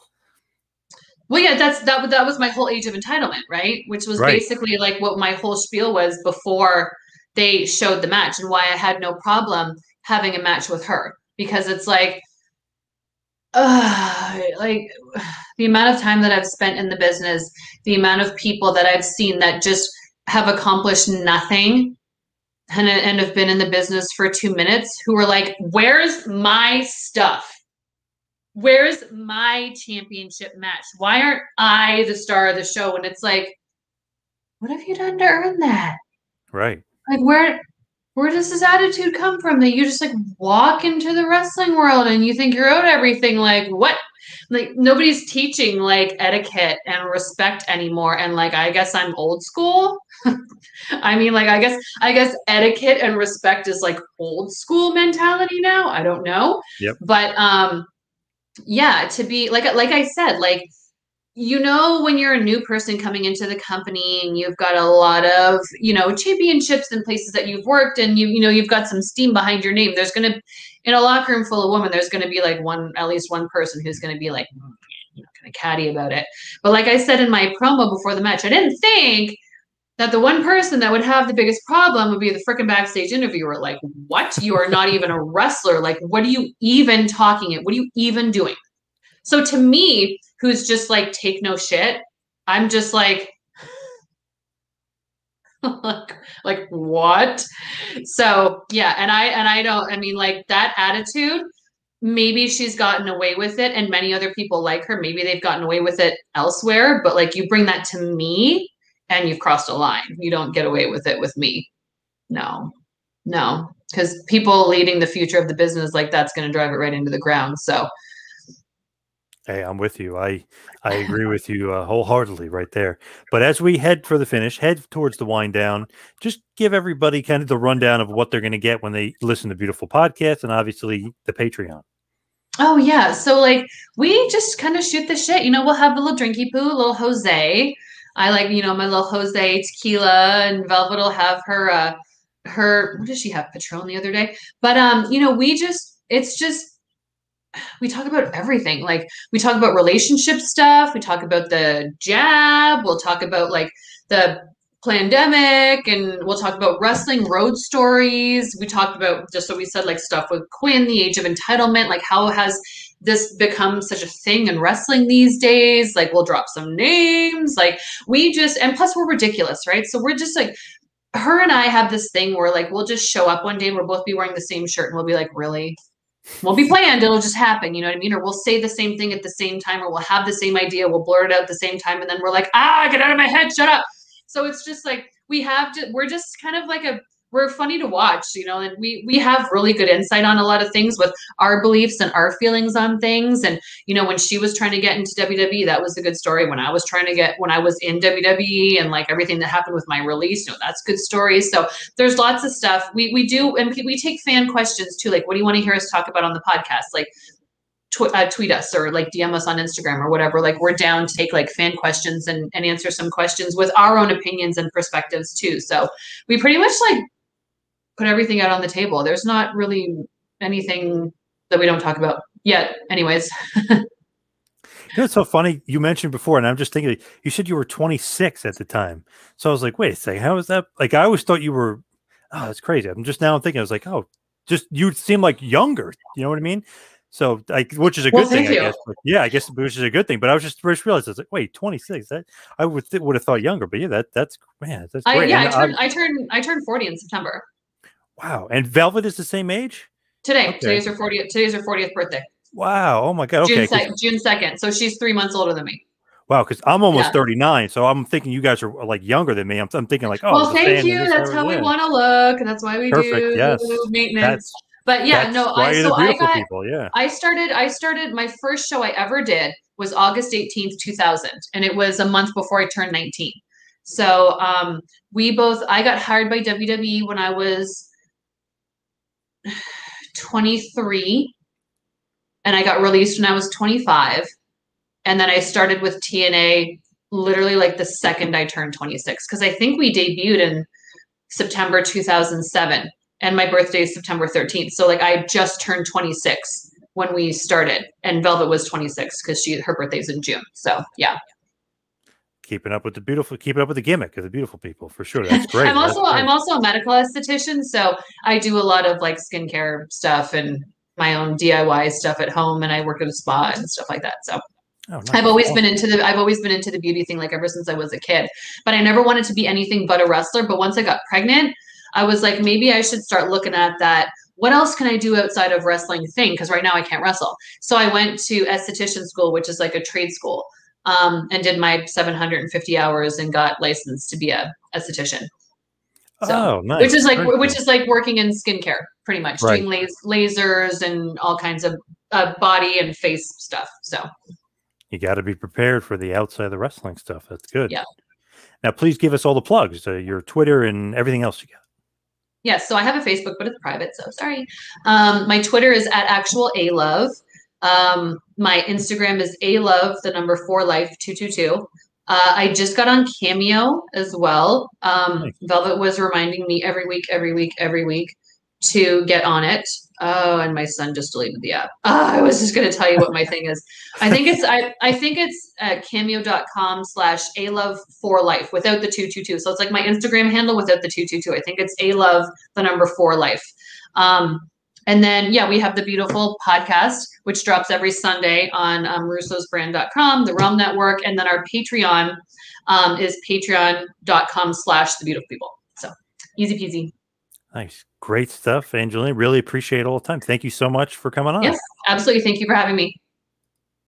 Well, yeah, that was my whole Age of Entitlement, right? Which was basically like what my whole spiel was before they showed the match, and why I had no problem having a match with her, because it's like the amount of time that I've spent in the business, the amount of people that I've seen that just have accomplished nothing and have been in the business for 2 minutes, who are like, where's my stuff? Where's my championship match? Why aren't I the star of the show? And it's like, what have you done to earn that? Right. Like, where does this attitude come from that you just like walk into the wrestling world and you think you're out everything? Like, what? Like, nobody's teaching like etiquette and respect anymore. And like, I guess I'm old school. I mean, like, I guess etiquette and respect is like old school mentality now. I don't know. Yep. But yeah, to be like I said, like, when you're a new person coming into the company and you've got a lot of, championships in places that you've worked, and you've got some steam behind your name, there's going to, in a locker room full of women, there's going to be like at least one person who's going to be like, kind of catty about it. But like I said in my promo before the match, I didn't think that the one person that would have the biggest problem would be the freaking backstage interviewer. Like, what? You are not even a wrestler. Like, what are you even talking at? What are you even doing? So to me, who's just like, take no shit, I'm just like, like what? So yeah, and I don't, I mean, like that attitude, maybe she's gotten away with it and many other people like her, maybe they've gotten away with it elsewhere, but like you bring that to me and you've crossed a line. You don't get away with it with me. No, no, because people leading the future of the business, like that's going to drive it right into the ground. So hey, I'm with you. I agree with you wholeheartedly right there. But as we head for the finish, head towards the wind down, just give everybody kind of the rundown of what they're going to get when they listen to Beautiful Podcast and obviously the Patreon. oh yeah, so like we just kind of shoot the shit. You know, we'll have a little drinky poo, a little Jose. I like, you know, my little Jose tequila, and Velvet will have her what did she have? Patron the other day. But you know, it's just we talk about everything. Like we talk about relationship stuff, we talk about the jab, we'll talk about like the pandemic, and we'll talk about wrestling road stories. We talked about, just what we said, like stuff with Quinn, the age of entitlement, like how has this become such a thing in wrestling these days. Like we'll drop some names, like we just, and plus we're ridiculous, right? So we're just like, her and I have this thing where like we'll just show up one day, we'll both be wearing the same shirt and we'll be like, really? Won't be planned, it'll just happen, you know what I mean? Or we'll say the same thing at the same time, or we'll have the same idea, we'll blurt it out at the same time, and then we're like, get out of my head, shut up. So it's just like we're just kind of like we're funny to watch, you know, and we have really good insight on a lot of things with our beliefs and our feelings on things. And you know, when she was trying to get into WWE, that was a good story. When I was in WWE, and like everything that happened with my release, you know, that's good stories. So there's lots of stuff we do, and we take fan questions too. Like, what do you want to hear us talk about on the podcast? Like tweet us or like DM us on Instagram or whatever. Like we're down to take like fan questions and answer some questions with our own opinions and perspectives too. So we pretty much like put everything out on the table. There's not really anything that we don't talk about yet. Anyways. You know, it's so funny. You mentioned before, and I'm just thinking, you said you were 26 at the time. So I was like, wait a second, how is that? Like, I always thought you were, oh, that's crazy. I'm just now thinking, I was like, oh, just, you seem like younger. You know what I mean? So, like, which is a good thing, I guess. But yeah, I guess which is a good thing. But I was just first realized, I was like, wait, 26? That I would have thought younger. But yeah, that's great. I turned 40 in September. Wow. And Velvet is the same age? Today. Okay. Today's her 40th birthday. Wow. Oh my God. Okay. June 2nd. So she's 3 months older than me. Wow, because I'm almost 39, so I'm thinking you guys are like younger than me. I'm thinking like, oh, well, thank you. That's how we want to look, and that's why we do maintenance. But yeah, no, I started my first show I ever did was August 18th, 2000, and it was a month before I turned 19. So I got hired by WWE when I was 23, and I got released when I was 25. And then I started with TNA literally like the second I turned 26, because I think we debuted in September 2007, and my birthday is September 13th. So like I just turned 26 when we started, and Velvet was 26 because her birthday's in June. So yeah. Keeping up with the gimmick of the beautiful people, for sure. That's great. I'm also a medical esthetician, so I do a lot of like skincare stuff and my own DIY stuff at home, and I work at a spa and stuff like that. So nice. I've always been into the beauty thing, like ever since I was a kid, but I never wanted to be anything but a wrestler. But once I got pregnant, I was like, maybe I should start looking at that. What else can I do outside of wrestling thing? Because right now I can't wrestle. So I went to esthetician school, which is like a trade school, and did my 750 hours and got licensed to be a esthetician. So, nice. Which is like working in skincare, pretty much, doing lasers and all kinds of body and face stuff. So you got to be prepared for the outside of the wrestling stuff. That's good. Yeah. Now, please give us all the plugs, your Twitter and everything else you got. Yes. So I have a Facebook, but it's private. So sorry. My Twitter is @actualalove. My Instagram is alove4life222. I just got on Cameo as well. Nice. Velvet was reminding me every week to get on it. Oh, and my son just deleted the app. I was just going to tell you what my thing is. I think it's cameo.com/alove4life without the 222. So it's like my Instagram handle without the 222. I think it's alove4life. And then, yeah, we have the beautiful podcast, which drops every Sunday on russosbrand.com, the Realm Network. And then our Patreon is patreon.com/thebeautifulpeople. So easy peasy. Nice. Great stuff, Angelina. Really appreciate all the time. Thank you so much for coming on. Yes, absolutely. Thank you for having me.